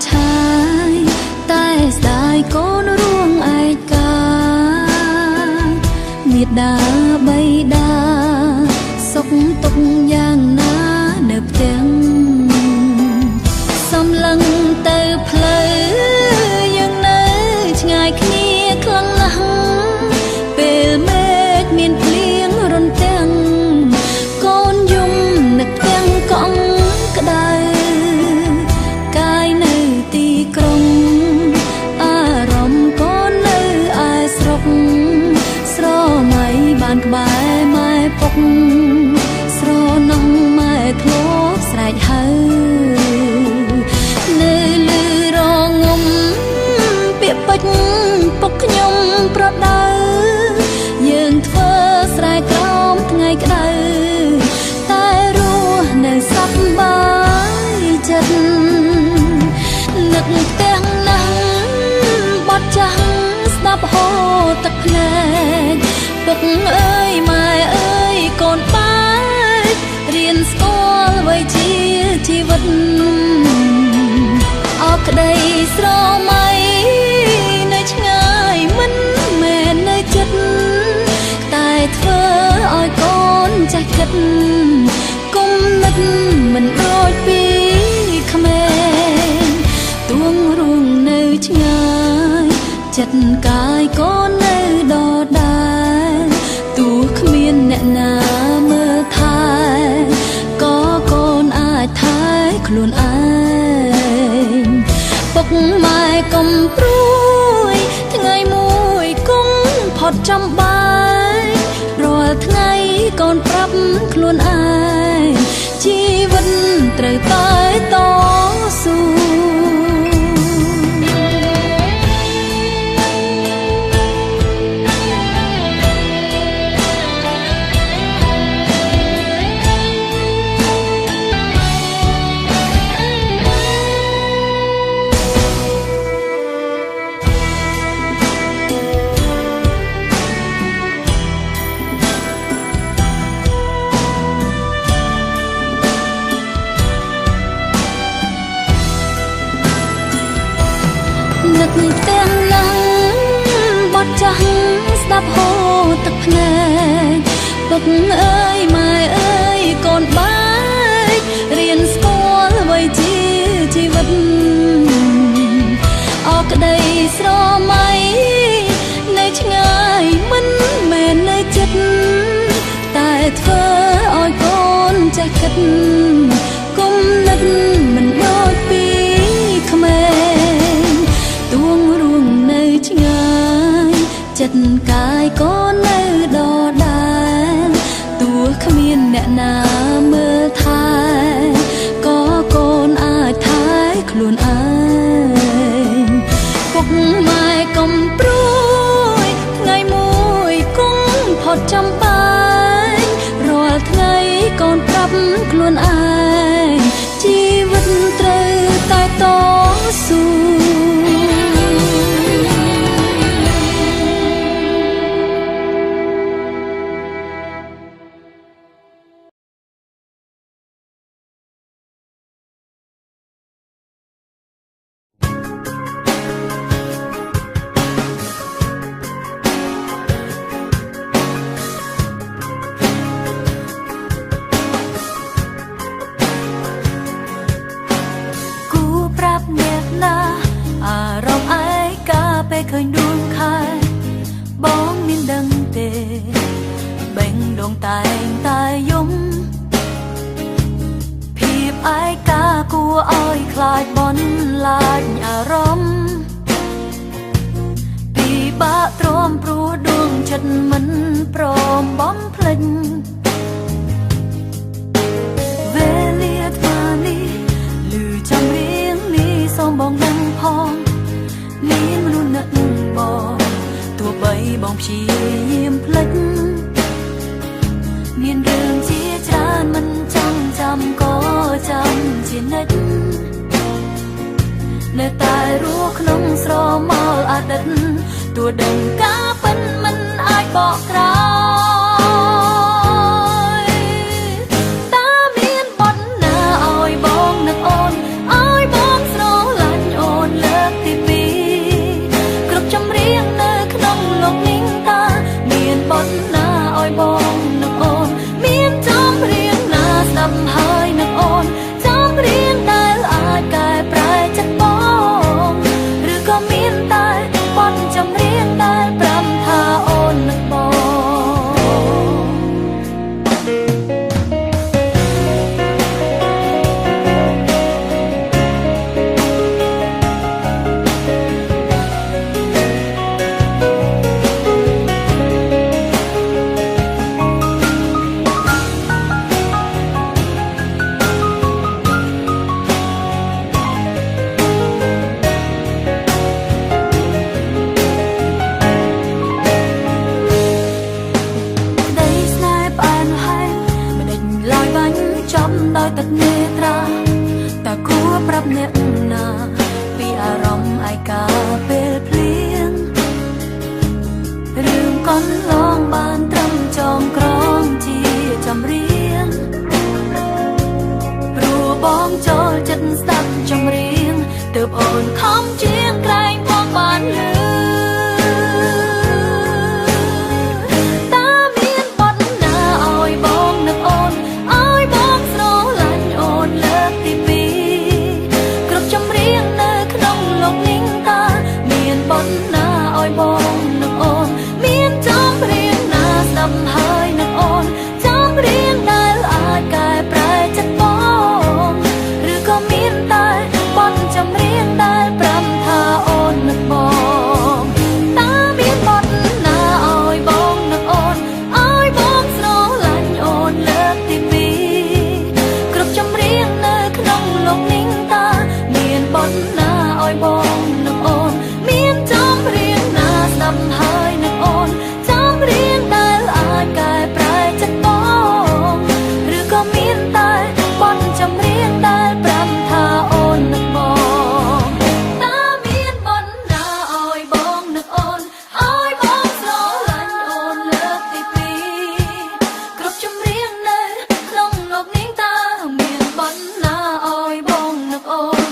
ឆាយតែស្ដាយកូនរួងឯកាមេដាបៃតាសុខទុក្ខយ៉ាងណានៅផ្ទះសំឡឹងទៅផ្លូវយ៉ាងនៅឆ្ងាយគ្នាខ្លាំងណាស់ពេលមេឃមានភ្លៀងរន្ទាំងកូនយំនឹកទាំងកង់ក្ដៅបានក្បែរមក អើយម៉ែអើយកូនបែករៀនស្គាល់អ្វីជាជីវិតអបក្តីស្រមៃនៅឆ្ងាយមិនមែននៅចិត្តតែធ្វើឲ្យកូនចេះគិតគុំនឹកមិនដូចពីក្មេងទួងរួងនៅឆ្ងាយចិត្តកាយកូននៅដដែលទោះគ្មានអ្នកណាមើលថែក៏កូនអាចថែខ្លួនឯងពុកម៉ែកុំព្រួយថ្ងៃមួយគង់ផុតចំបាយរាល់ថ្ងៃកូនប្រាប់ខ្លួនឯងជីវិតត្រូវតែតស៊ូនឹកទាំងណាំបត់ចាស់ស្ដាប់ហូរទឹកភ្នែកពុកអើយម៉ែអើយកូនបែករៀនស្គាល់អ្វីជាជីវិតអក្តីស្រមៃនៅឆ្ងាយមិនមែននៅចិត្តតែធ្វើឲ្យកូនចេះគិតគុំនឹកមិនដូចពីក្មេងទួងរួងនៅឆ្ងាយចិត្តកាយកូននៅដដែលទោះគ្មានអ្នកណាមើលថែក៏កូនអាចថែខ្លួនឯងពុកម៉ែកុំព្រួយថ្ងៃមួយគង់ផុតចំបាយរាល់ថ្ងៃកូនប្រាប់ខ្លួនឯងជីវិតត្រូវតែតស៊ូឃើញដួងខែបងមានដឹងទេបេងដងតែងតែយំភាពឯកាគួរឲ្យខ្លាចបនឡាញអារម្មណ៍ពីបាក់ទ្រាំព្រោះដួងចិត្តមិនព្រមបំភ្លេចវេលាថ្មនេះឮចម្រៀងនេះសូមបងដឹងផងមានមនុស្សនឹកបងទោះបីបងព្យាយាមភ្លេចមានរឿងជាច្រើនមិនចង់ចាំក៏ចាំជានិច្ចនៅតែរស់ក្នុងស្រមោលអតីតទោះដឹងការពិតមិនអាចបកក្រោយតើមានបទណាឲ្យបងនឹកអូនឲ្យបងស្រឡាញ់អូនលើកទីពីរគ្រប់ចម្រៀងនៅក្នុងលោកនេះតើមានបទណាឲ្យបងនឹកអូនមានចម្រៀងណាស្ដាប់ហើយនឹកអូនចម្រៀងដែលអាចកែប្រែចិត្តបងឬក៏មានតែបទចម្រៀងដែលប្រាំថាអូននឹកបងដោយទឹកនេត្រាតើគួរប្រាប់អ្នកណាពីអារម្មណ៍ឯកាពេលភ្លៀងរឿងកន្លងបានត្រឹម ងក្រងជាចម្រៀងព្រោះបងចូលចិត្តស្ដាប់ចម្រៀងទើបអូនខំជាងក្រែងបងបានលឺតាមានបទណាឲ្យបងនឹកអូនឲ្យបងស្រឡាញ់អូនលើកទីពីរគ្រប់ចម្រៀងនៅក្នុងលោកនេះតាមានបទណាឲ្យបងនឹកអូនមានចម្រៀងណាស្ដាប់ហើយនឹកអូនចម្រៀងដែលអាចកែប្រែចិត្តបងឬក៏មានតែបទចម្រៀងដែលប្រាំថាអូននឹកបងតាមានបទណាឲ្យបងនឹកអូនឲ្យបងស្រឡាញ់អូនលើកទីពីរគ្រប់ចម្រៀងនៅក្នុងលោកនេះតាមានបទណាឲ្យបងនឹកអូនមានចម្រៀងណាស្ដាប់ហើយនឹកអូនចម្រៀងដែលអាចកែប្រែចិត្តបងឬក៏មានតែបទចម្រៀងដែលប្រាំថាអូននឹកបងតាមានបទណាឲ្យបងនឹកអូនឲ្យបងស្រឡាញ់អូនលើកទីពីរគ្រប់ចម្រៀងនៅក្នុងលោកនេះតាមានបទណាឲ្យបងនឹកអូន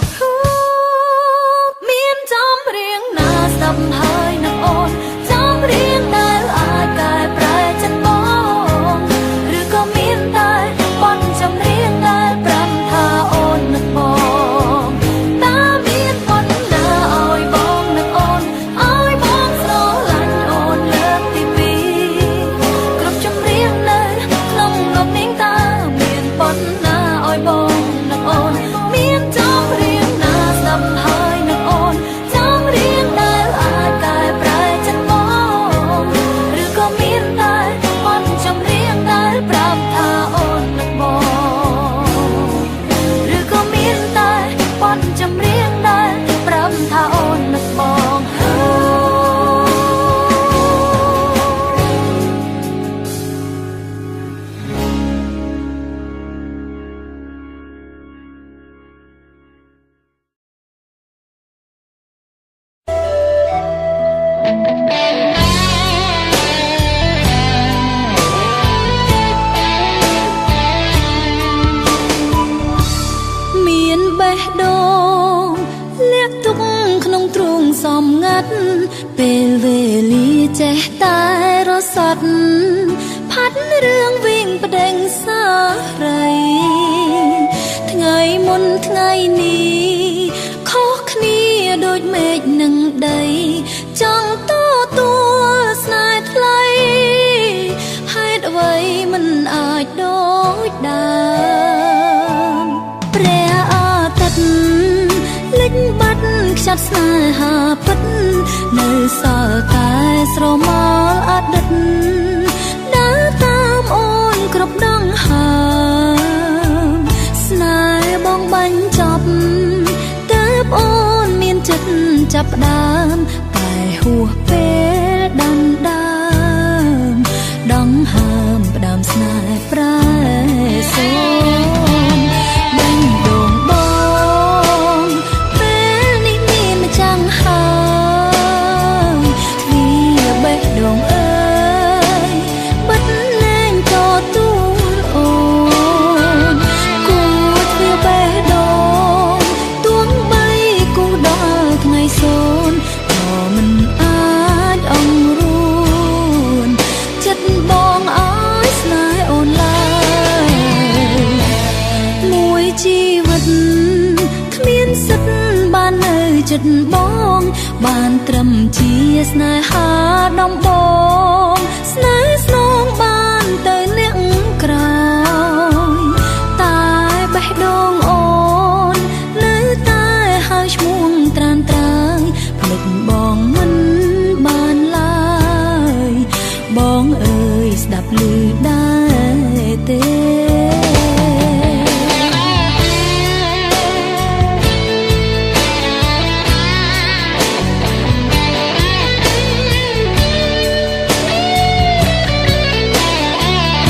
មានចម្រៀងណាស្ដាប់ហើយនឹកអូនចម្រៀងដែលអាចកែប្រែចិត្តបងឬក៏មានតែបទចម្រៀងដែលប្រាំថាអូននឹកបងតាមានបទណាឲ្យបងនឹកអូនឲ្យបងស្រឡាញ់អូនលើកទីពីរគ្រប់ចម្រៀងនៅក្នុងលោកនេះតាមានបទណាឲ្យបងនឹកអូនមានចម្រៀងណាស្ដាប់ហើយនឹកអូនចម្រៀងដែលអាចកែប្រែចិត្តបងឬក៏មានតែបទចម្រៀងដែលប្រាប់ថាអូននឹកបងឬក៏មានតែបទចម្រៀងដែលប្រាប់ថាអូននឹកបងមានបេះដូងលាក់ទុកក្នុងទ្រូងសំងាត់ពេលវេលាចេះតែរសាត់ផាត់រឿងវិញប្តេងសារីថ្ងៃមុនថ្ងៃនេះខុសគ្នាដូចមេឃនឹងដីចង់ទទួលស្នេហ៍ថ្លៃហេតុអ្វីមិនអាចដូចដើមព្រះអាទិត្យលិចបាត់ខ្ចាត់ស្នេហាពិតនៅសល់តែស្រមោលអតីតដើរតាមអូនគ្រប់ដងហើមស្នេហ៍បងបាញ់ចប់ទើបអូនមានចិត្តចាប់ផ្ដើមតែហួសពេលដាំដើមដងហើមផ្ដើមស្នេហ៍ប្រែសូនបាញ់ដងបងពេលនេះមានម្ចាំងហើយទ្វារបេះដូងអើយបិទលែងទទួលអូនគួរទ្វារបេះដូងទួងបីគូដល់ថ្ងៃសូនក៏មិនអាចអង្រួនចិត្តបងឲ្យស្នេហ៍អូនឡើយមួយជីវិតគ្មានសិទ្ធបាននៅចិត្តបងបានត្រឹមជាស្នេហាដំបងស្នេហ៍ស្នងបានទៅលាក់ក្រោយតែបេះដូងអូននៅតែហើយឈ្មោះត្រានត្រើយភ្លេចបងមិនបានឡើយបងអើយស្ដាប់ឮដែរទេ Hãy subscribe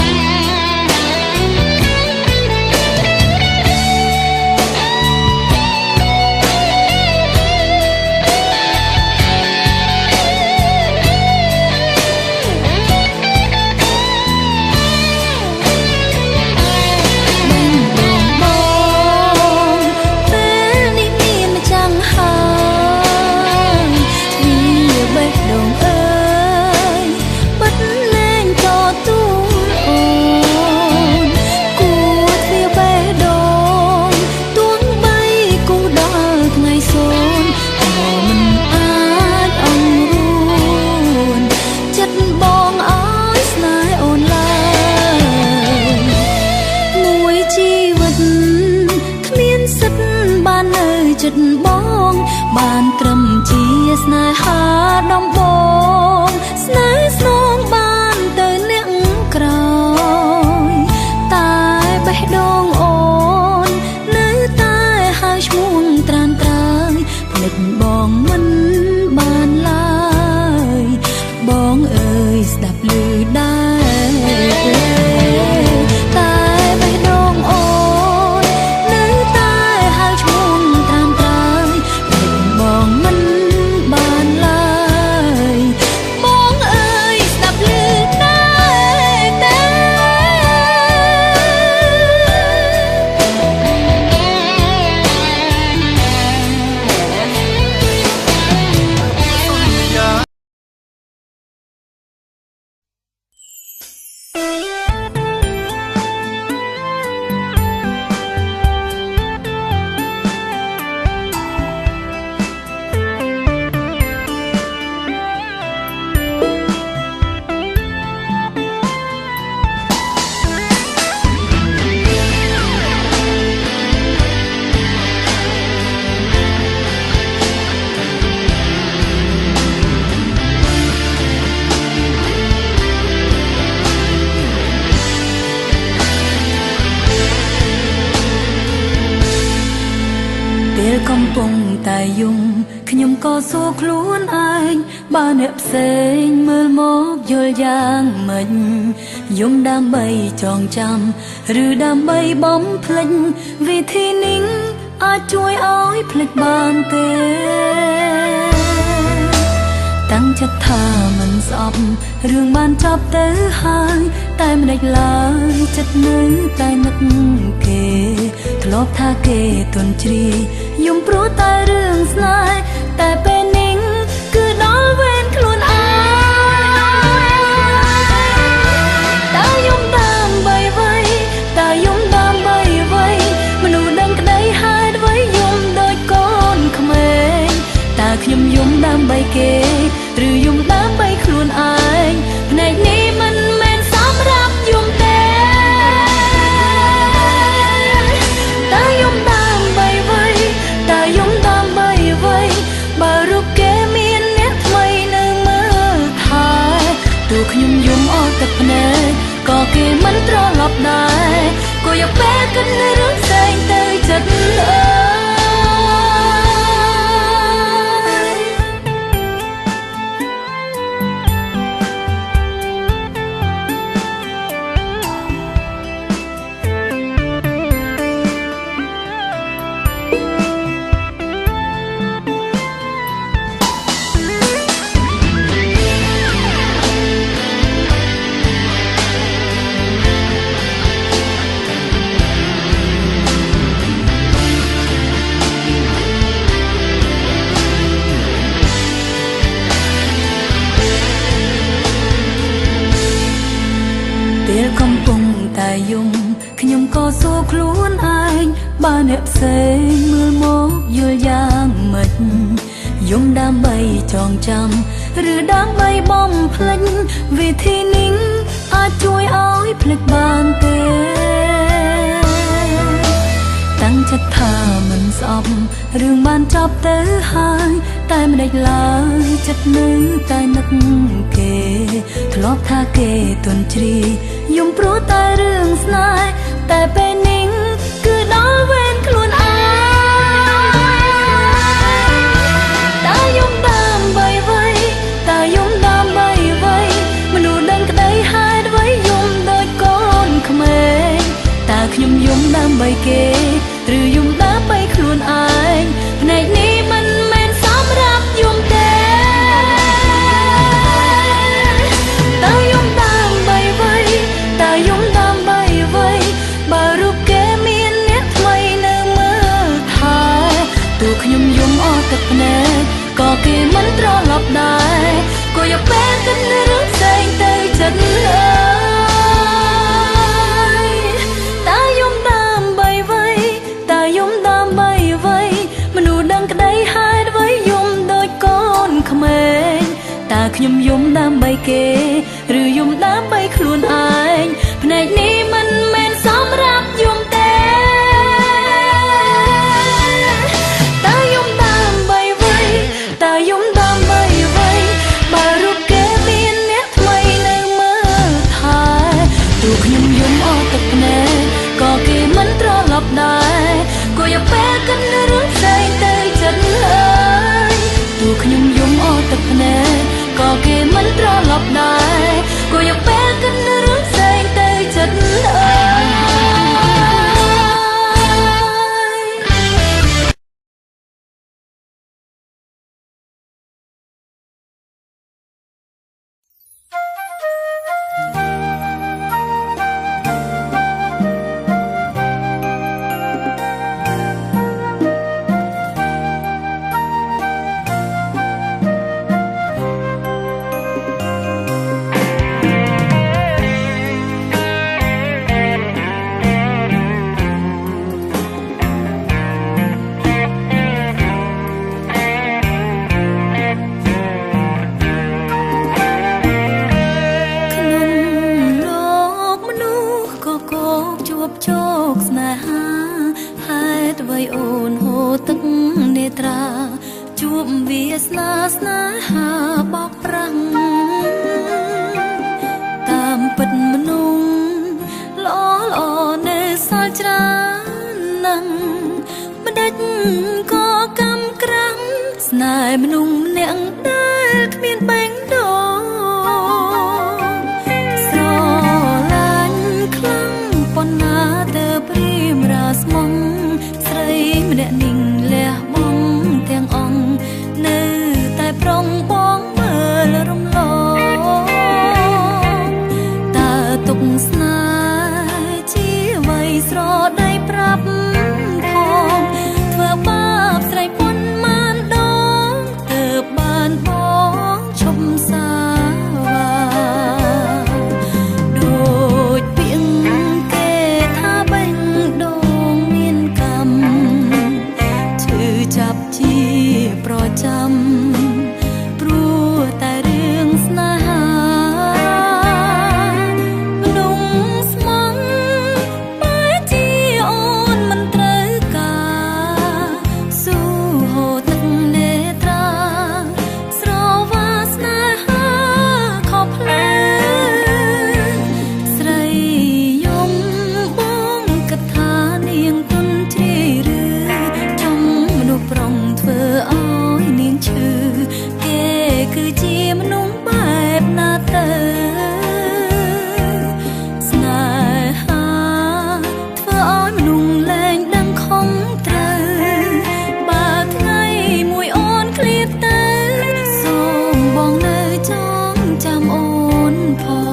ចិត្តបងបានត្រឹមជាស្នេហាដំបងស្នេហ៍ស្នងបានទៅអ្នកក្រោយតែបេះដូងអូននៅតែហៅឈ្មោះត្រានត្រើយភ្លេចបងមិនបានឡើយបងអើយស្ដាប់ឮដែរតែបេះដូងអូននៅតែហៅឈ្មោះត្រានត្រើយភ្លេចបងមិនបានឡើយបងអើយស្ដាប់ឮដែរតែ ពេលកំពុងតែយំខ្ញុំក៏សួរខ្លួនឯងបើអ្នកផ្សេងមើលមកយល់យ៉ាងម៉េចយំដើម្បីចងចាំឬដើម្បីបំភ្លេចវិធីនេះអាចជួយឲ្យភ្លេចបានទេតាំងចិត្តថាមិនស្អប់រឿងបានចប់ទៅហើយតែមិនដេចឡើយចិត្តនៅតែនឹកគេធ្លាប់ថាគេទន់ជ្រាយយំព្រោះតែរឿងស្នេហ៍តែពេលនេះគឺដល់វេនខ្លួនឯងតើយំដើម្បីអ្វីតើយំដើម្បីអ្វីមនុស្សដឹងក្តីហេតុអ្វីយំដូចកូនក្មេងតើខ្ញុំយំដើម្បីគេឬយំដើម្បីខ្លួនឯងភ្នែកនេះមិនមែនសម្រាប់យំទេតើយំដើម្បីអ្វីតើយំដើម្បីអ្វីបើរូបគេមានអ្នកថ្មីនៅមើលថែទោះខ្ញុំយំអស់ទឹកភ្នែកក៏គេមិនត្រឡប់ដែរក៏យកពេលគិតនៅរឿងផ្សេងទៅចិត្តពេលកំពុងតែយំខ្ញុំក៏សួរខ្លួនឯងបើអ្នកផ្សេងមើលមកយល់យ៉ាងម៉េចយំដើម្បីចងចាំឬដើម្បីបំភ្លេចវិធីនេះអាចជួយឲ្យភ្លេចបានទេតាំងចិត្តថាមិនស្អប់រឿងបានចប់ទៅហើយតែមិនដេចឡើយចិត្តនៅតែនឹកគេធ្លាប់ថាគេទន់ជ្រាយយំព្រោះតែរឿងស្នេហ៍តែពេលនេះគឺដល់វេនខ្លួនឯងតើយំដើម្បីអ្វីតើយំដើម្បីអ្វីមនុស្សដឹងក្តីហេតុអ្វីយំដូចកូនក្មេងតើខ្ញុំយំដើម្បីគេឬយំដើម្បីខ្លួនឯងភ្នែកនេះមិនមែនសម្រាប់យំទេតើយំដើម្បីអ្វីតើយំដើម្បីអ្វីបើរូបគេមានអ្នកថ្មីនៅមើលថែទោះខ្ញុំយំអស់ទឹកភ្នែកក៏គេមិនត្រឡប់ដែរក៏យកពេលគិតនៅរឿងផ្សេងទៅចិត្តតើយំដើម្បីអ្វីតើយំដើម្បីអ្វីមនុស្សដឹងក្តីហេតុអ្វីយំដូចកូនក្មេងតើខ្ញុំយំដើម្បីគេឬយំដើម្បីខ្លួនឯងភ្នែកនេះមិនមែនសម្រាប់យំទេតើ ក៏យកពេលគិតនៅរឿងផ្សេងទៅចិត្តហើយទូខ្ញុំយំអស់ទឹកភ្នែកក៏គេមិនត្រឡប់ដែរក៏យកពេលគិតនៅរឿងផ្សេងទៅចិត្តហើយជួបវាសនាស្នេហាបោកប្រាំងតាមពិតមនុស្សល្អល្អនៅសល់ច្រើនណាស់មិនដេចក៏កម្មក្រាំងស្នេហ៍មនុស្សម្នាក់ដែលគ្មានបេងដូងស្រឡាញ់ខ្លាំងប៉ុណ្ណាទៅព្រាមរាស្មងស្រីម្នាក់នេះលះបង់ទាំងអង្គនៅតែប្រុងបងមើលរំលងតើទុកស្នេហ៍ជាអ្វីស្រដីប្រាប់ផងធ្វើបាបស្រីប៉ុន្មានដងទើបបានបងឈប់សាវាដូចពាក្យគេថាបេះដូងមានកម្មឈឺចាប់ជាប្រចាំព្រោះតែរឿងស្នេហាមនុស្សស្មងបែរជាអូនមិនត្រូវការស៊ូហូរទឹកនេត្រាស្រវាស្នេហាខុសផ្លែស្រីយំបងគិតថានាងទុនជ្រាយឬចំមនុស្សប្រុងធ្វើឲ្យនាងឈឺគេគឺជាមនុស្សបែបណាទៅស្នេហាធ្វើឲ្យមនុស្សលែងដឹងខំត្រូវបើថ្ងៃមួយអូនឃ្លាតទៅសូមបងនៅចងចាំអូនផង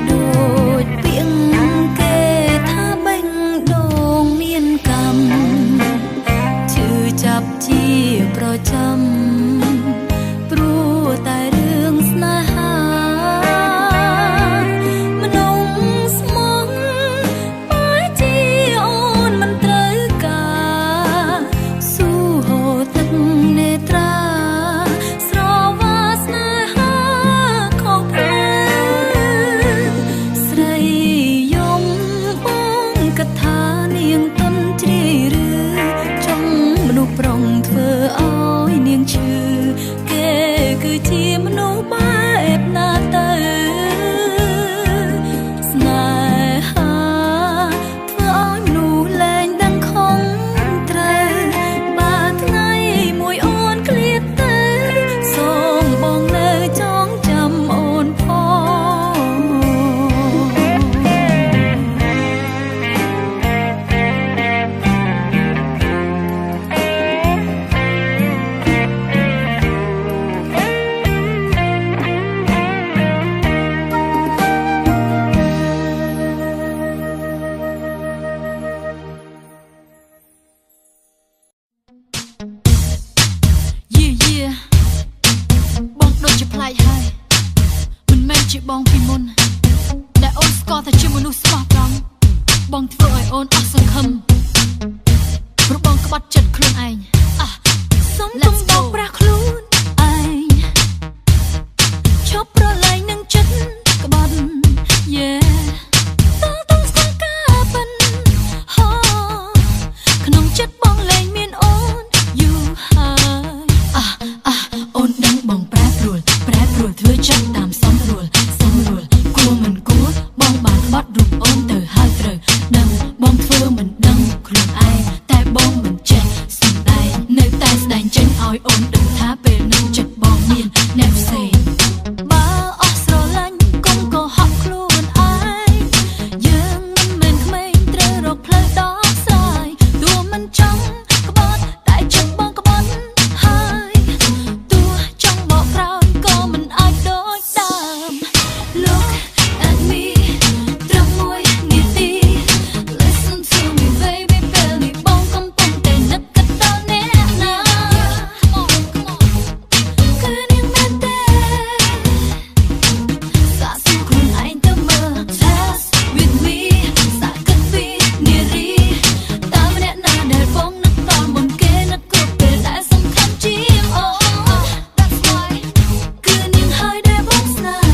ដូចពាក្យគេថាបេះដូងមានកម្មឈឺចាប់ជាប្រចាំព្រោះតែរឿងស្នេហាមនុស្សស្មងបែរជាអូនមិនត្រូវការស៊ូហូរទឹកនេត្រាស្រវាស្នេហាខុសផ្លែស្រីយំបងគិតថានាងទុនជ្រាយឬចង់មនុស្សប្រុងធ្វើឲ្យនាងឈឺគេគឺជាមនុស្សបែបណាទៅស្នេហាធ្វើឲ្យមនុស្សលែងដឹងខំត្រូវបើថ្ងៃមួយអូនឃ្លាតទៅសូមបងនៅចងចាំអូនផងបងដូចជាប្លែកហើយមិនមែនជាបងពីមុនដែលអូនស្គាល់ថាជាមនុស្សស្មោះត្រង់ បងធ្វើឲ្យអូនអស់សង្ឃឹមព្រោះបងក្បត់ចិត្តខ្លួនឯងសុំកុំបោកប្រាស់ខ្លួនឯងឈប់ប្រឡែងនឹងចិត្តក្បត់ Yeah តើស្គាល់ការពិនក្នុងចិត្តបងលែងមានអូនយូរហើយអូនដឹងបងប្រែប្រួលធ្វើចិត្តតាមសំរួលគួរមិនគួរបងបានក្បត់រូបអូនទៅហើយត្រូវដឹងបងធ្វើមិនដឹងខ្លួនឯងតែបងមិនចេះសម្ដែងនៅតែស្ដែងចេញឲ្យអូនដឹងថាពេលនឹងចិត្តបងមានអ្នកផ្សេងបើអស់ស្រឡាញ់កុំកុហកខ្លួនឯងយើងមិនមែនក្មេងត្រូវរកផ្លូវដោះស្រាយទោះមិនចង់ក្បត់តែចិត្តបងក្បត់ហើយទោះចង់បកក្រោយក៏មិនអាចដូចដើម Look at me ត្រឹមមួយនាទី Listen to me baby ពេលនេះបងកំពុងតែនឹកគិតដល់អ្នកណាគឺនាងមែនទេសាកសួរខ្លួនឯងទៅមើល Test with me សាកគិតពីនារីតើម្នាក់ណាដែលបងនឹកដល់មុនគេនឹកគ្រប់ពេលដែលសំខាន់ជាង That's why គឺនាងហើយដែលបងស្នេហ៍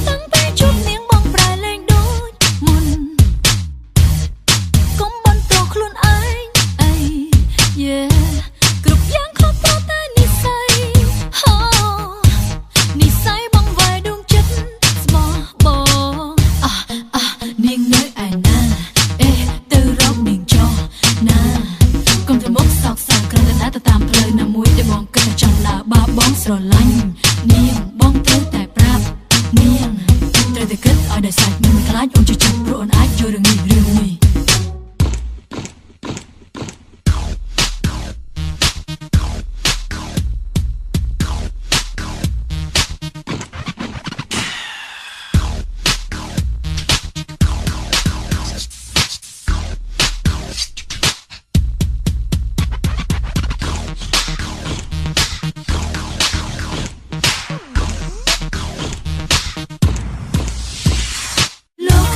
តាំងពីជួបនាងបងប្រែលែងដូចមុនកុំបន្ទោសខ្លួនឯងYeah គ្រប់យ៉ាងខុសព្រោះតែនិស្ស័យនិស្ស័យបងវាយដួងចិត្តស្មោះបងនាងនៅឯណាទៅរកនាងចោះណាកុំទៅមុខសោកសៅគ្រាន់តែណាទៅតាមផ្លូវណាមួយដែលបងគិតថាចង់ដើរបើបងស្រឡាញ់នាងបងត្រូវតែប្រាប់នាងត្រូវតែគិតឲ្យដល់សាច់មិនខ្លាចអូនជឿចិត្តព្រោះអូនអាចយល់រឿងនេះLook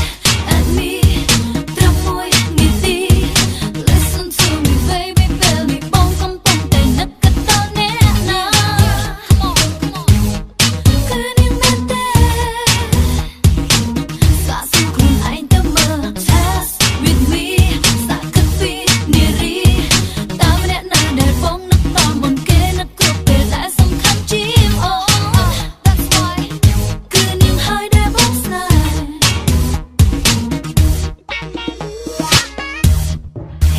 at me ត្រឹមមួយនាទី Listen to me baby ពេលនេះបងកំពុងតែនឹកគិតដល់អ្នកណាគឺនាងមែនទេសាកសួរខ្លួនឯងទៅមើល Test with me សាកគិតពីនារីតើម្នាក់ណាដែលបងនឹកដល់មុនគេនឹកគ្រប់ពេលដែលសំខាន់ជាង That's why គឺនាងហើយដែលបងស្នេហ៍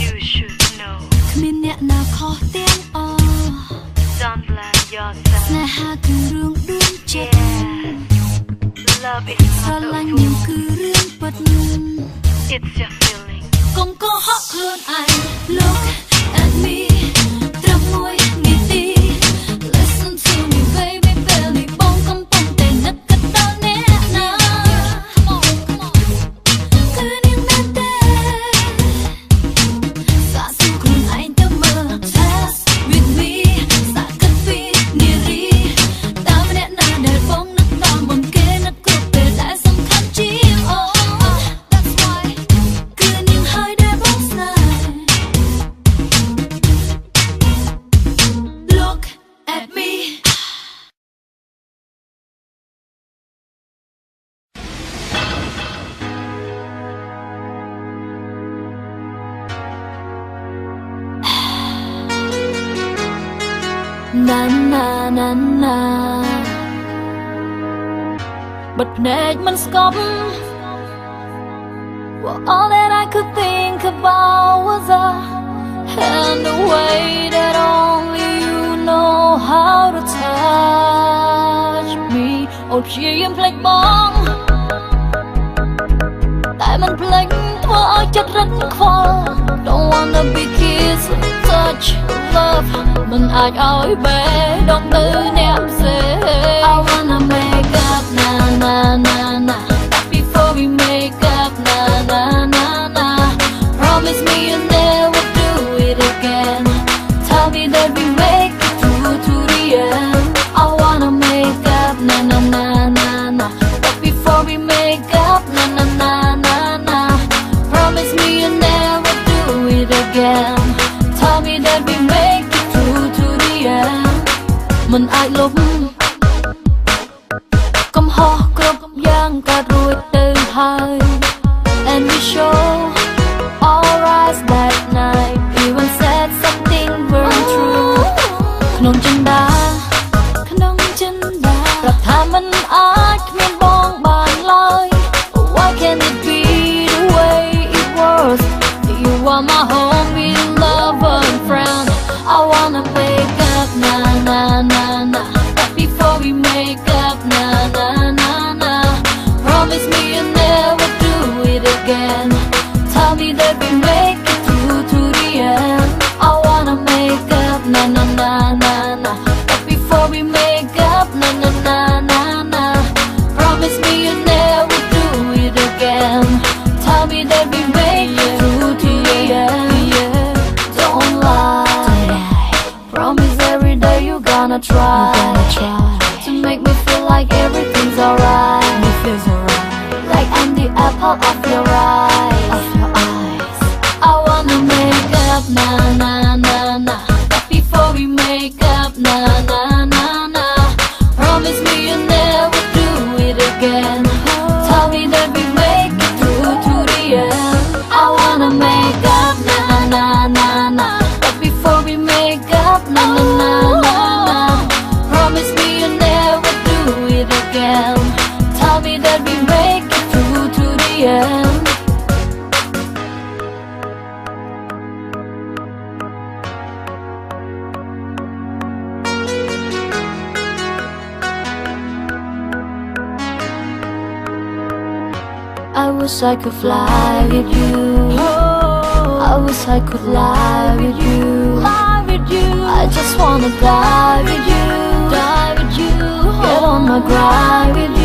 You should know គ្មានអ្នកណាខុសទាំងអស់ don't blame yourself ស្នេហាគឺរឿងដួងចិត្ត Love is ស្រ not ឡាញ់ a នាង fool គឺរឿងពិត It's your feeling កុំកុហកខ្លួនឯង Look at me ត្រឹមមួយនាទី Listen to me baby ពេលនេះបងកំពុងតែនឹកគិតដល់អ្នកណាគឺនាងមែនទេសាកសួរខ្លួនឯងទៅមើល Test with me សាកគិតពីនារីតើម្នាក់ណាដែលបងនឹកដល់មុនគេនឹកគ្រប់ពេលដែលសំខាន់ជាង That's why គឺនាងហើយដែលបងស្នេហ៍ Look at me ណាបិទភ្នែកមិនស្កប់ Well, all that I could think about was us and the way that only you know how to touch me អូនព្យាយាមភ្លេចបងតែមិនភ្លេចធ្វើឲ្យចិត្តរឹកខ្វល់ Don't wanna be kissed touch love មិនអាចឲ្យបេះដូងទៅអ្នកផ្សេង I wanna make up na na na na before we make up na na na na Promise me you'll never do it again Tell me that we make it through to the end I wanna make up na na na na na But before we make up na na na na out of your eyes. I wanna make up, na na na na. But before we make up, na na na na. Promise me you'll never do it again. Tell me that we make it through to the end. I wanna make up, na na na na. But before we make up, na na na na na. Promise me you'll never do it again. Tell me that we make it through to the end. I wish I could fly with you. I wish I could lie with you. I just wanna die with you. Get on my grind with you.